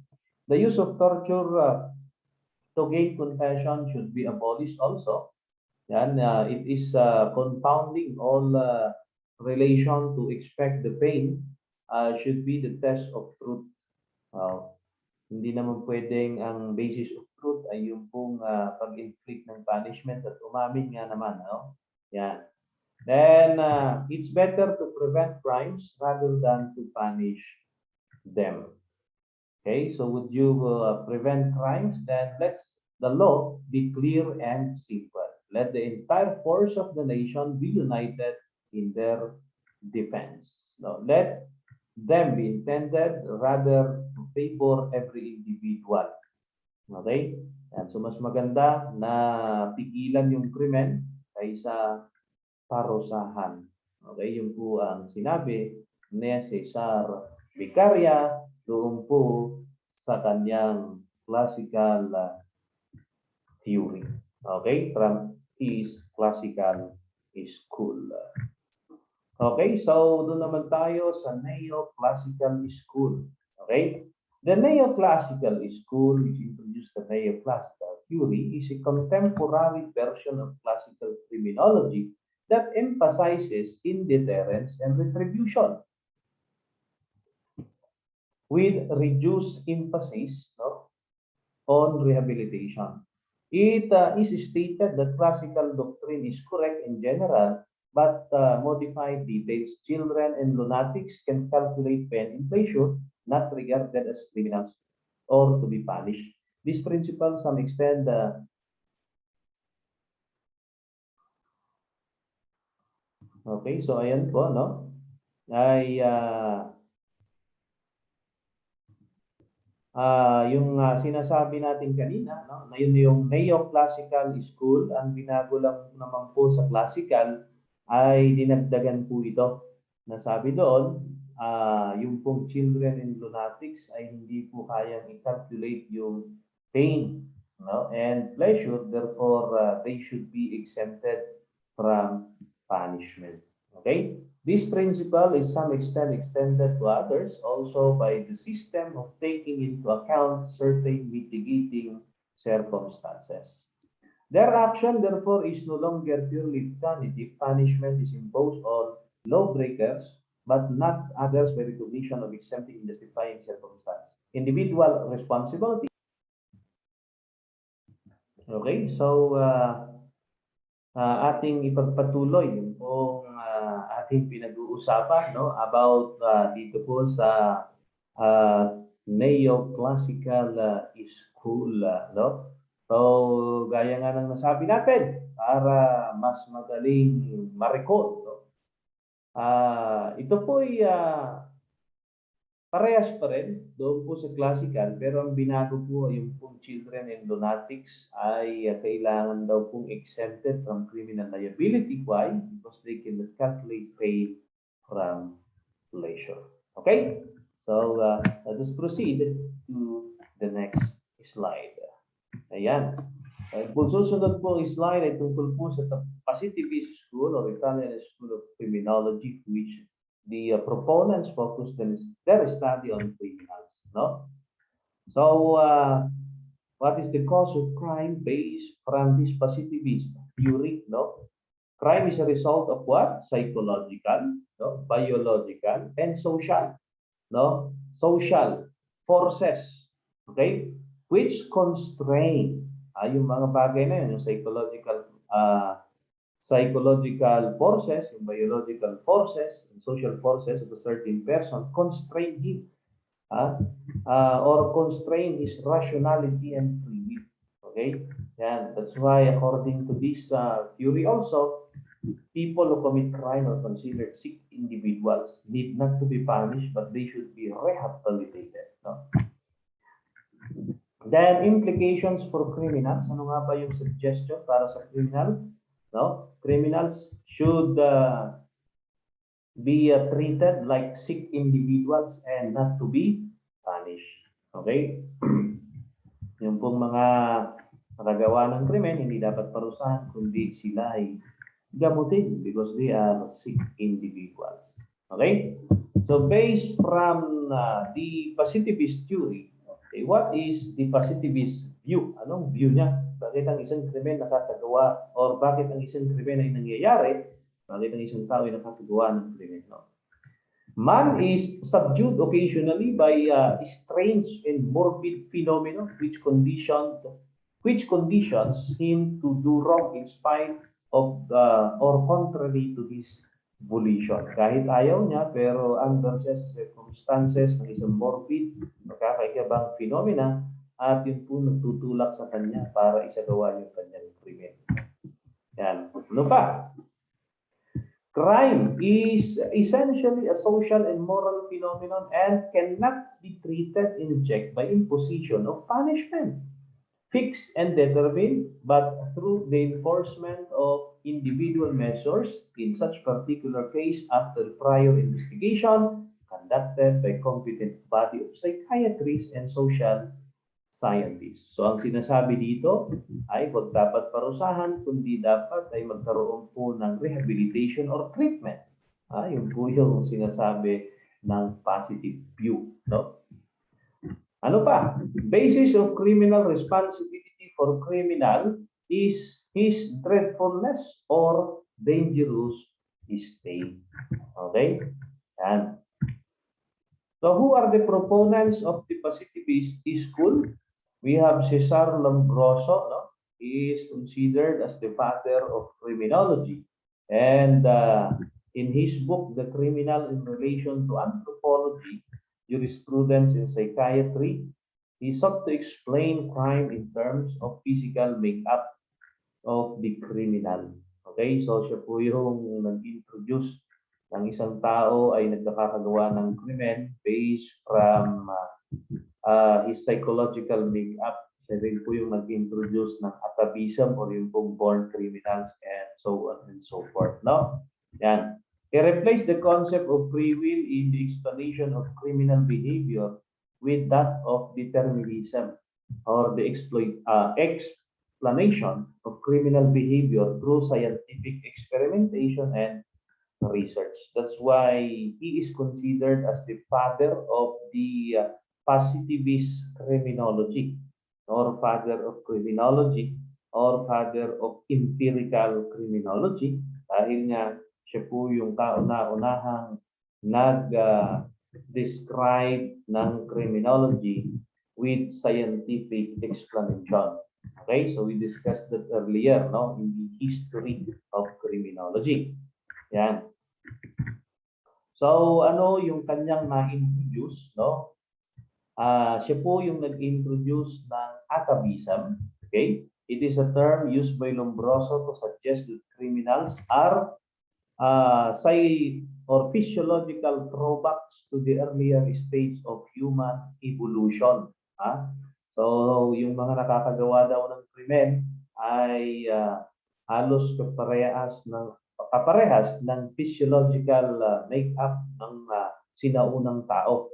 The use of torture to gain confession should be abolished also. Yan, it is confounding all relation to expect the pain should be the test of truth. Hindi naman pwedeng ang basis of truth ay yung pong pag-inflict ng punishment at umamin nga naman. No? Yan. Then, it's better to prevent crimes rather than to punish them. Okay, so would you prevent crimes? Then let's the law be clear and simple. Let the entire force of the nation be united in their defense. Now, let them be intended rather to favor every individual. Okay? And so mas maganda na pigilan yung krimen kaysa parusahan. Okay? Yung po ang sinabi ni Cesar Vicaria doon po sa kanyang classical theory. Okay? From his classical school. Okay? So, doon naman tayo sa Neoclassical school. Okay? The Neoclassical school, which introduced the Neoclassical theory, is a contemporary version of classical criminology that emphasizes in deterrence and retribution with reduced emphasis, no, on rehabilitation. It is stated that classical doctrine is correct in general, but modified details. Children and lunatics can calculate pain and pleasure, not regarded as criminals or to be punished. This principle, some extent, okay, so ayan po, no? Ay yung sinasabi natin kanina, no, na yun yung Neoclassical school, ang binago lang naman po sa classical ay dinagdagan po ito. Nasabi doon, yung pong children and lunatics ay hindi po kayang i-calculate yung pain, no, and pleasure, therefore they should be exempted from punishment. Okay? This principle is some extent extended to others also by the system of taking into account certain mitigating circumstances. Their action, therefore, is no longer purely punitive. Punishment is imposed on lawbreakers, but not others by recognition of exempting justifying circumstance. Individual responsibility. Okay, so ating ipagpatuloy yung pong ating pinag-uusapan, no, about dito po sa Neoclassical school, no. So gaya nga ng nasabi natin, para mas madaling ma-recall, no, ito po ay parehas pa rin doon po sa classical, pero ang binago po yung pong children and lunatics ay kailangan daw pong exempted from criminal liability. Why? Because they cannot calculate pain from pleasure. Okay? So, let us proceed to the next slide. Ayan. Kung susunod po ang slide ay tungkol po sa positivist school or Italian School of Criminology, which the proponents focused on their study on criminals. No? So, what is the cause of crime based from this positivist theory? No? Crime is a result of what? Psychological, no? Biological, and social. No? Social forces. Okay? Which constrain yung mga bagay na yun, yung psychological forces, yung biological forces, and social forces of a certain person constrain him or constrain his rationality and free will. Okay? Yan. That's why according to this theory also, people who commit crime are considered sick individuals, need not to be punished, but they should be rehabilitated. No? Then implications for criminals. Ano nga ba yung suggestion para sa criminal? No? Criminals should be treated like sick individuals and not to be punished. Okay? Yung pong mga nakagawa ng krimen, hindi dapat parusahan, kundi sila ay gamutin because they are sick individuals. Okay? So based from the positivist theory, okay, what is the positivist view? Anong view niya? Bakit ang isang krimen nakakagawa or bakit ang isang krimen ay nangyayari? Bakit ang isang tao ay nakakagawa ng krimen? No? Man is subdued occasionally by strange and morbid phenomena which conditions him to do wrong in spite of or contrary to his volition. Kahit ayaw niya, pero under siya sa circumstances ng isang morbid, nakakaigabang phenomena, at yun po nagtutulak sa kanya para isagawa yung kanyang krimen. Yan. Ano pa? Crime is essentially a social and moral phenomenon and cannot be treated in check by imposition of punishment, fixed and determined, but through the enforcement of individual measures, in such particular case after prior investigation conducted by competent body of psychiatrists and social scientists. So ang sinasabi dito ay huwag dapat parusahan, kundi dapat ay magkaroon po ng rehabilitation or treatment. Yung po yung sinasabi ng positive view. No? Ano pa? Basis of criminal responsibility for criminal is his dreadfulness or dangerous state. Okay? Yan. So who are the proponents of the positivist school? We have Cesar Lombroso, no? He is considered as the father of criminology. And in his book, The Criminal in Relation to Anthropology, Jurisprudence and Psychiatry, he sought to explain crime in terms of physical makeup of the criminal. Okay, so siya po yung nag-introduce ng isang tao ay nagkakagawa ng krimen based from his psychological makeup. Siya rin po yung nag-introduce ng atavism or yung pong born criminals and so on and so forth. No? Yan. He replaced the concept of free will in the explanation of criminal behavior with that of determinism or the explanation of criminal behavior through scientific experimentation and research. That's why he is considered as the father of the positivist criminology or father of criminology or father of empirical criminology dahil nga siya po yung kauna-unahang nag-describe ng criminology with scientific explanation. Okay, so we discussed that earlier, no, in the history of criminology. Yan. So, ano yung kanyang na-introduce, no? Siya po yung nag-introduce ng atavism. Okay? It is a term used by Lombroso to suggest that criminals are physiological throwbacks to the earlier stage of human evolution. So, yung mga nakakagawa daw ng krimen ay halos kaparehas ng physiological makeup ng sinaunang tao.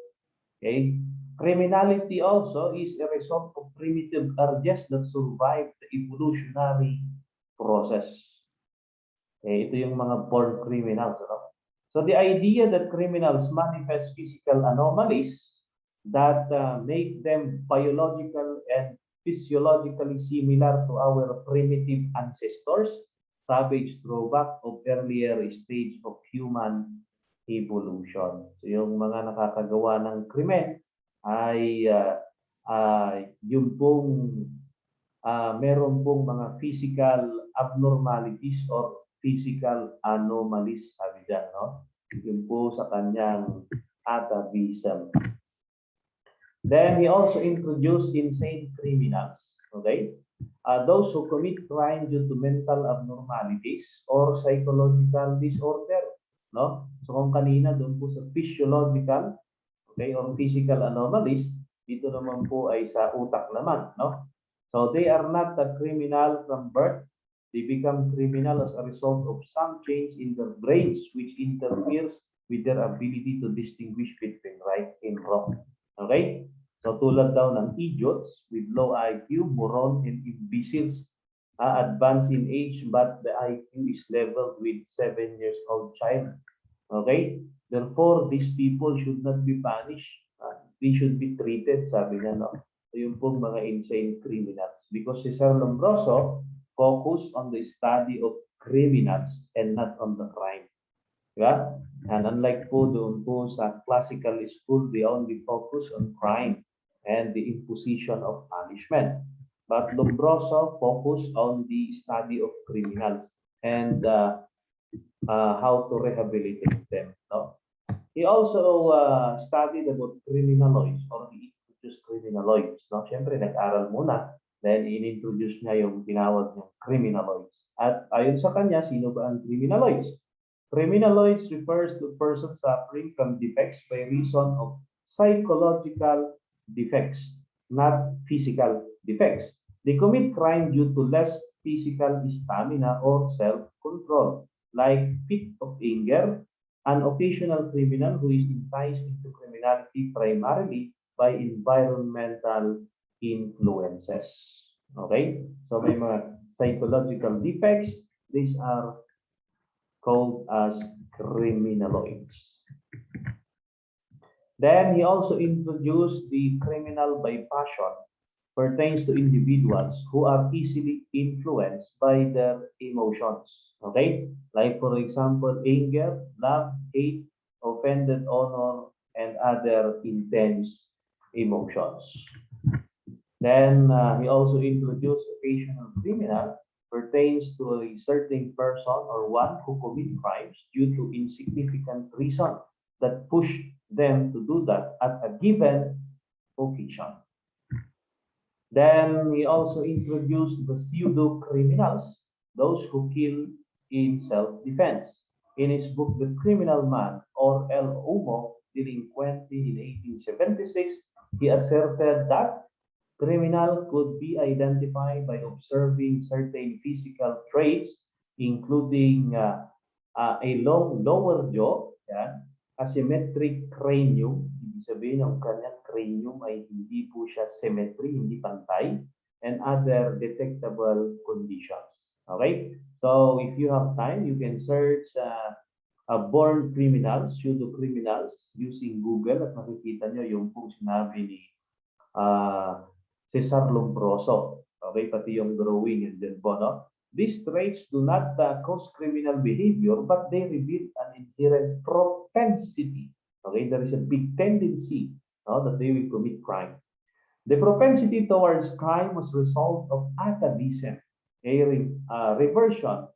Okay? Criminality also is a result of primitive urges that survive the evolutionary process. Okay? Ito yung mga born criminals. No? So the idea that criminals manifest physical anomalies that make them biological and physiologically similar to our primitive ancestors, savage throwback of earlier stage of human evolution. So yung mga nakakagawa ng krimen ay yung pong meron pong mga physical abnormalities or physical anomalies, sabi dyan, no? Yung po sa kanyang atavism. Then he also introduced insane criminals, okay? Those who commit crime due to mental abnormalities or psychological disorder, no? So kung kanina doon po sa physiological, okay, or physical anomalies, dito naman po ay sa utak naman, no? So they are not a criminal from birth. They become criminal as a result of some change in their brains which interferes with their ability to distinguish between right and wrong. Okay? So tulad daw ng idiots with low IQ, moron, and imbeciles, advanced in age but the IQ is leveled with 7 years old child. Okay? Therefore, these people should not be punished. They should be treated, sabi niya, no? So yung pong mga insane criminals. Because si Sir Lombroso focused on the study of criminals and not on the crime. Diba? And unlike po doon po sa classical school, they only focus on crime and the imposition of punishment. But Lombroso focused on the study of criminals and how to rehabilitate them. No? He also studied about criminaloids or he introduced criminaloids. No? Siyempre, nag-aral muna. Then, in-introduce niya yung tinawag niyang criminaloids. At ayon sa kanya, sino ba ang criminaloids? Criminaloids refers to person suffering from defects by reason of psychological defects, not physical defects. They commit crime due to less physical stamina or self-control, like fit of anger, an occasional criminal who is enticed into criminality primarily by environmental influences. Okay? So may mga psychological defects. These are called as criminaloids. Then he also introduced the criminal by passion, pertains to individuals who are easily influenced by their emotions. Okay? Like for example, anger, love, hate, offended honor, and other intense emotions. Then he also introduced occasional criminal pertains to a certain person or one who commit crimes due to insignificant reason that push them to do that at a given occasion. Then he also introduced the pseudo-criminals, those who kill in self-defense. In his book, The Criminal Man, or El Homo Delinquente in 1876, he asserted that criminal could be identified by observing certain physical traits, including a long lower jaw, yan, asymmetric cranium, ibig sabihin ang kanyang cranium ay hindi po siya symmetry, hindi pantay, and other detectable conditions. Okay? So if you have time, you can search born criminals, pseudo criminals using Google at makikita nyo yung pong sinabi ni Cesar Lombroso. Okay, pati yung drawing and then po, no? These traits do not cause criminal behavior, but they reveal an inherent propensity. Okay, there is a big tendency, no, that they will commit crime. The propensity towards crime was a result of atavism, a reversion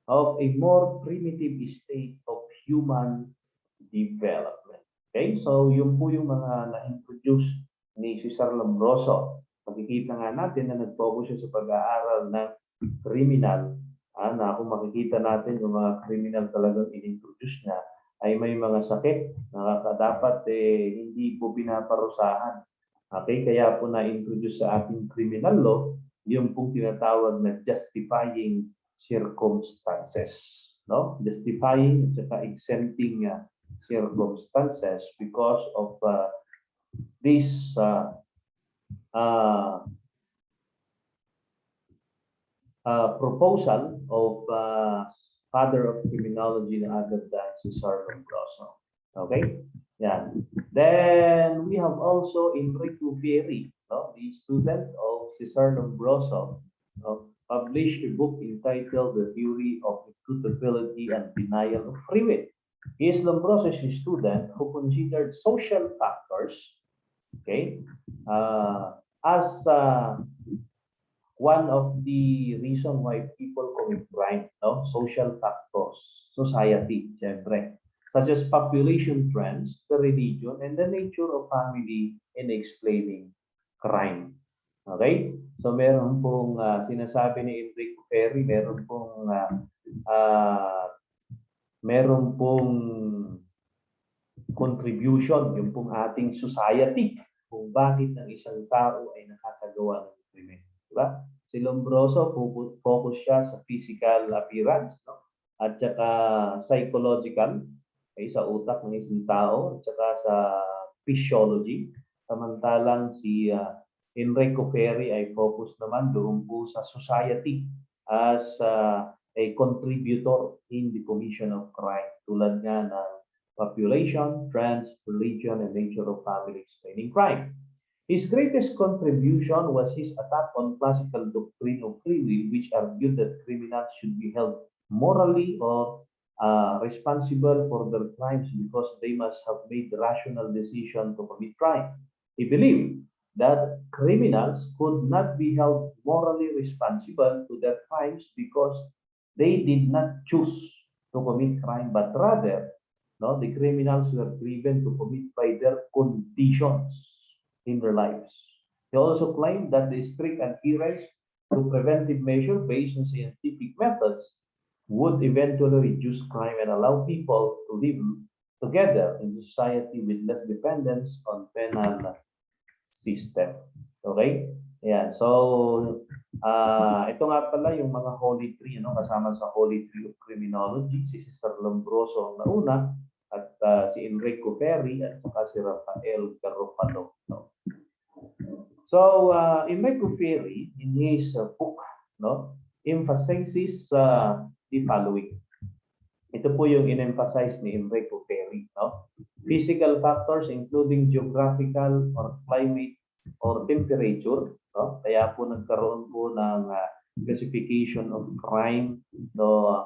of a more primitive state of human development. Okay, so yun po yung mga na-introduce ni Cesar Lombroso. Makikita nga natin na nag-focus siya sa pag-aaral ng criminal. Na kung makikita natin yung mga criminal talagang in-introduce niya, ay may mga sakit na dapat hindi po pinaparusahan. Okay, kaya po na-introduce sa ating criminal law yung pong tinatawag na justifying circumstances, no? Justifying at saka exempting circumstances because of this proposal of father of criminology na agad Cesar Lombroso. Okay? Yeah. Then we have also Enrico Ferri, no? The student of Cesar Lombroso, no? Published a book entitled The Theory of Immutability and Denial of Free Will. He is Lombroso's student who considered social factors, okay, as one of the reason why people commit crime, no? Social factors, society, syempre, such as population trends, the religion, and the nature of family in explaining crime. Okay? So meron pong sinasabi ni Enrico Ferri, meron pong contribution, yung pong ating society, kung bakit ang isang tao ay nakakagawa ng krimen. Diba? Si Lombroso, focus siya sa physical appearance, no? At saka psychological, ay sa utak ng isang tao, at saka sa physiology. Samantalang si Enrico Ferri ay focus naman doon po sa society as a contributor in the commission of crime. Tulad nga ng population, trends, religion, and nature of family explaining crime. His greatest contribution was his attack on classical doctrine of free will, which argued that criminals should be held morally or responsible for their crimes because they must have made the rational decision to commit crime. He believed that criminals could not be held morally responsible to their crimes because they did not choose to commit crime, but rather, no, the criminals were driven to commit by their conditions in their lives. He also claimed that the strict adherence to preventive measures based on scientific methods would eventually reduce crime and allow people to live together in society with less dependence on penal system. Okay? Ayan. So, ito nga pala yung mga holy tree, ano, kasama sa holy tree of criminology, si Cesar Lombroso ang nauna, at si Enrico Ferri, at saka si Rafael Garofalo. No? So, Enrico Ferri, in his book, no, emphasizes the following. Ito po yung in-emphasize ni Enrico Ferri, no? Physical factors including geographical or climate or temperature, no? Kaya po nagkaroon po ng classification of crime, no,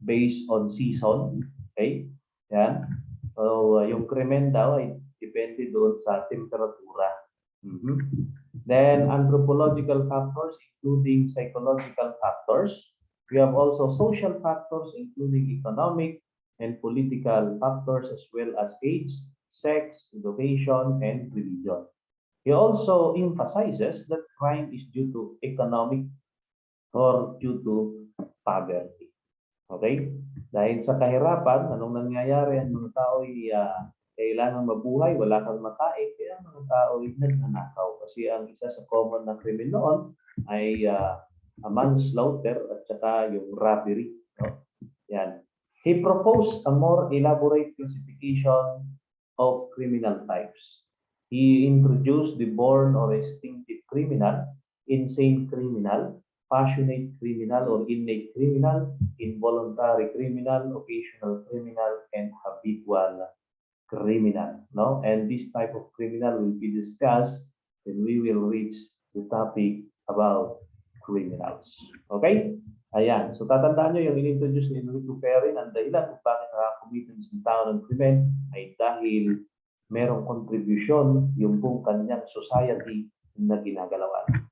based on season, okay? Yan. So, yung krimen daw ay depende doon sa temperatura. Then anthropological factors, including psychological factors. We have also social factors, including economic and political factors, as well as age, sex, education, and religion. He also emphasizes that crime is due to economic or due to poverty. Okay? Dahil sa kahirapan, anong nangyayari? Ang mga tao ay kailangan mabuhay, wala kang makain, kaya ang mga tao ay nagnanakaw. Kasi ang isa sa common na krimen noon ay manslaughter at saka yung robbery. No? Yan. He proposed a more elaborate classification of criminal types. He introduced the born or instinctive criminal, insane criminal, passionate criminal or innate criminal, involuntary criminal, occasional criminal, and habitual criminal. No? And this type of criminal will be discussed when we will reach the topic about criminals. Okay? Ayan. So tatandaan nyo yung in-introduce ni Enrico Ferri, ang dahilan kung bakit nakakumit ng isang tao ng krimen ay dahil merong contribution yung buong kanyang society na ginagalawan.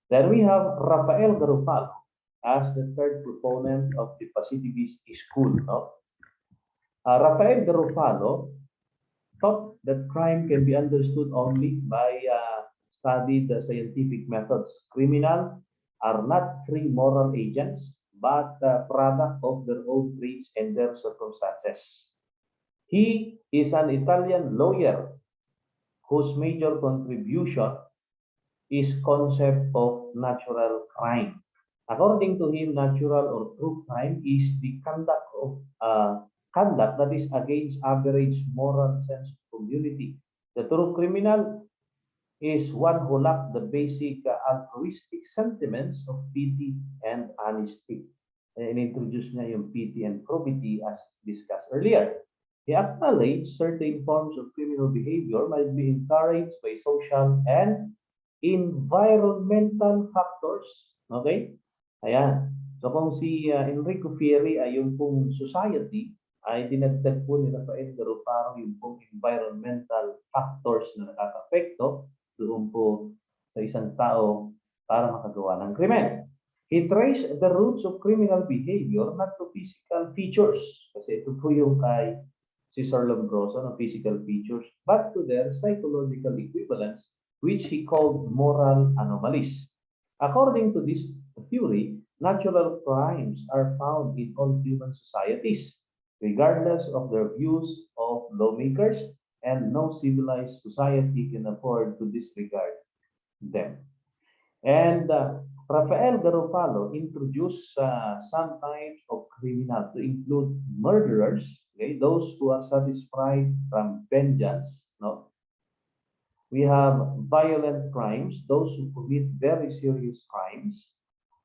Then we have Rafael Garofalo as the third proponent of the positivist school. No? Rafael Garofalo thought that crime can be understood only by studied scientific methods. Criminals are not free moral agents, but product of their own traits and their circumstances. He is an Italian lawyer whose major contribution is concept of natural crime. According to him, natural or true crime is the conduct of conduct that is against average moral sense of community. The true criminal is one who lacks the basic altruistic sentiments of pity and honesty. And introduce niya yung pity and probity as discussed earlier. He acknowledged certain forms of criminal behavior might be encouraged by social and environmental factors. Okay? Ayan. So kung si Enrico Ferri ay yung pong society, ay dinagdag po ni Rafael Garofalo yung pong environmental factors na nakaka-apekto doon po sa isang tao para makagawa ng krimen. He traced the roots of criminal behavior not to physical features. Kasi ito po yung kay Cesar Lombroso ng physical features, but to their psychological equivalents, which he called moral anomalies. According to this theory, natural crimes are found in all human societies, regardless of their views of lawmakers, and no civilized society can afford to disregard them. And Rafael Garofalo introduced some types of criminals to include murderers, okay, those who are satisfied from vengeance. No, we have violent crimes, those who commit very serious crimes.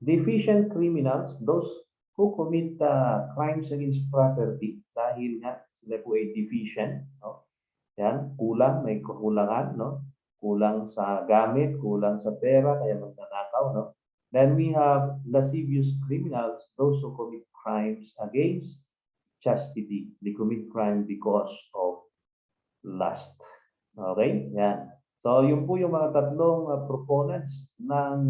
Deficient criminals, those who commit crimes against property dahil nga sila po ay deficient. No? Yan, kulang, may kakulangan, no? Kulang sa gamit, kulang sa pera, kaya magnanakaw, no? Then we have lascivious criminals, those who commit crimes against chastity. They commit crime because of lust. Okay? Yan. So, yun po yung mga tatlong proponents ng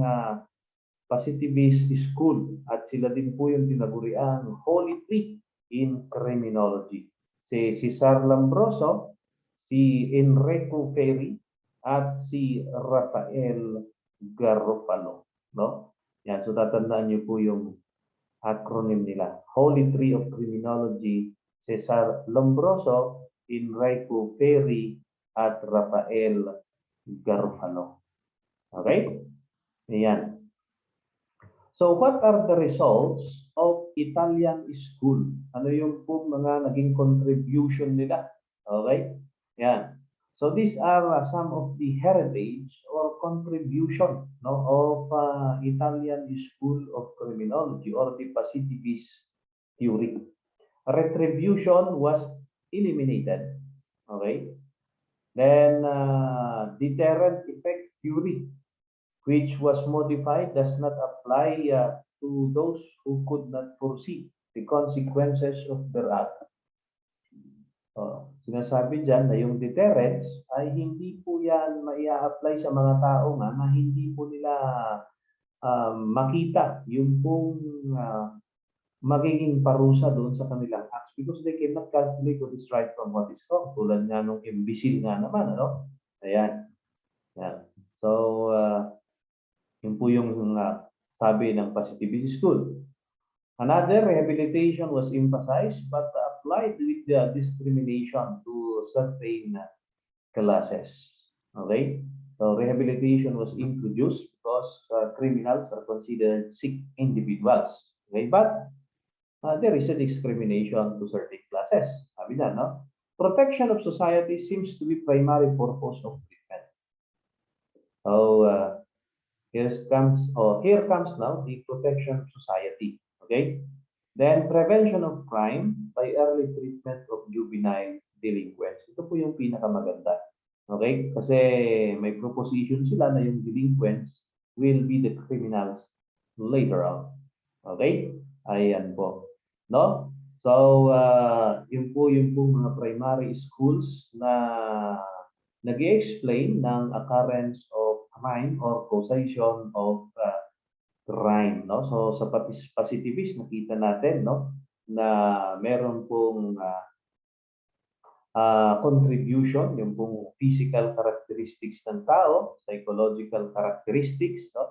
positivist school. At sila din po yung tinaguriang Holy Three in Criminology. Si Cesar Lombroso, si Enrico Ferri, at si Rafael Garofalo. No? Yan, so tatandaan niyo po yung acronym nila. Holy Three of Criminology, Cesar Lombroso, Enrico Ferri, at Rafael Garofalo. Okay? Ayan. So what are the results of Italian school? Ano yung po mga naging contribution nila? Okay? Yan. So these are some of the heritage or contribution, no, of Italian school of criminology or the positivist theory. Retribution was eliminated. Okay? Then deterrent effect theory, which was modified, does not apply to those who could not foresee the consequences of their act. Sinasabi diyan na yung deterrence ay hindi po yan maia-apply sa mga tao na hindi po nila makita yung pong magiging parusa doon sa kanilang acts because they cannot calculate what is right from what is wrong. Tulad nga nung imbecile nga naman, ano? Ayan. Yan. So, yun po yung sabi ng positivist school. Another rehabilitation was emphasized but applied with the discrimination to certain classes. Okay? So rehabilitation was introduced because criminals are considered sick individuals. Okay? But there is a discrimination to certain classes. Sabi na, no? Protection of society seems to be primary purpose of treatment. So here comes now the protection of society. Okay? Then prevention of crime by early treatment of juvenile delinquents. Ito po yung pinakamaganda. Okay? Kasi may proposition sila na yung delinquents will be the criminals later on. Okay? Ayan po. No? So, yun po yung mga primary schools na nag-i-explain ng occurrence of crime or causation of crime, no? So sa positivist nakita natin, no, na meron pong contribution yung pong physical characteristics ng tao, psychological characteristics, no?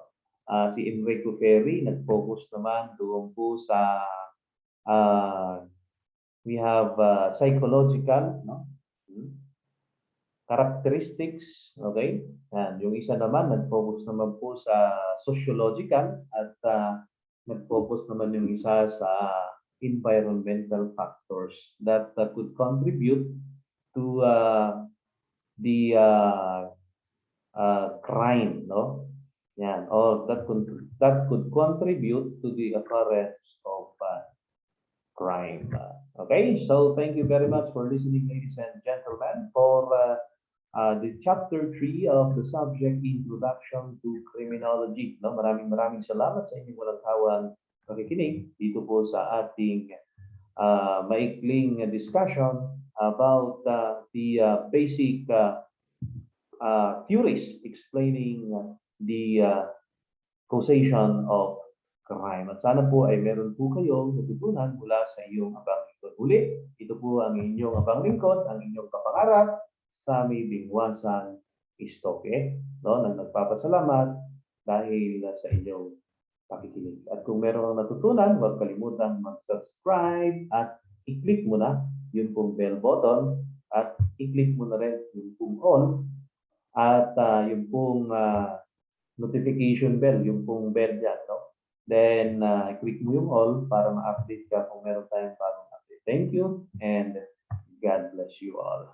Si Enrico Ferri nag-focus naman doon po sa we have psychological, no? Characteristics, okay? Yan. Yung isa naman, nag-focus naman po sa sociological at nag-focus naman yung isa sa environmental factors that could contribute to the crime, no? Yan. Or that could contribute to the occurrence of crime. Okay, so thank you very much for listening, ladies and gentlemen, for the chapter 3 of the subject Introduction to Criminology. No, maraming salamat sa inyong walang sawang pakikinig dito po sa ating maikling discussion about the basic theories explaining the causation of crime. At sana po ay meron po kayong natutunan mula sa iyong abang lingkod. Uli, ito po ang inyong abang lingkod, ang inyong kapangarap, Sami Bingwasan Istoke, no, na nagpapasalamat dahil sa inyong pakikinig. At kung meron kang natutunan, huwag kalimutang mag-subscribe at i-click mo na yung pong bell button at i-click mo na rin yung pong on at yung pong notification bell, yung pong bell dyan, no? Then, click mo yung all para ma-update ka kung meron tayong bagong update. Thank you and God bless you all.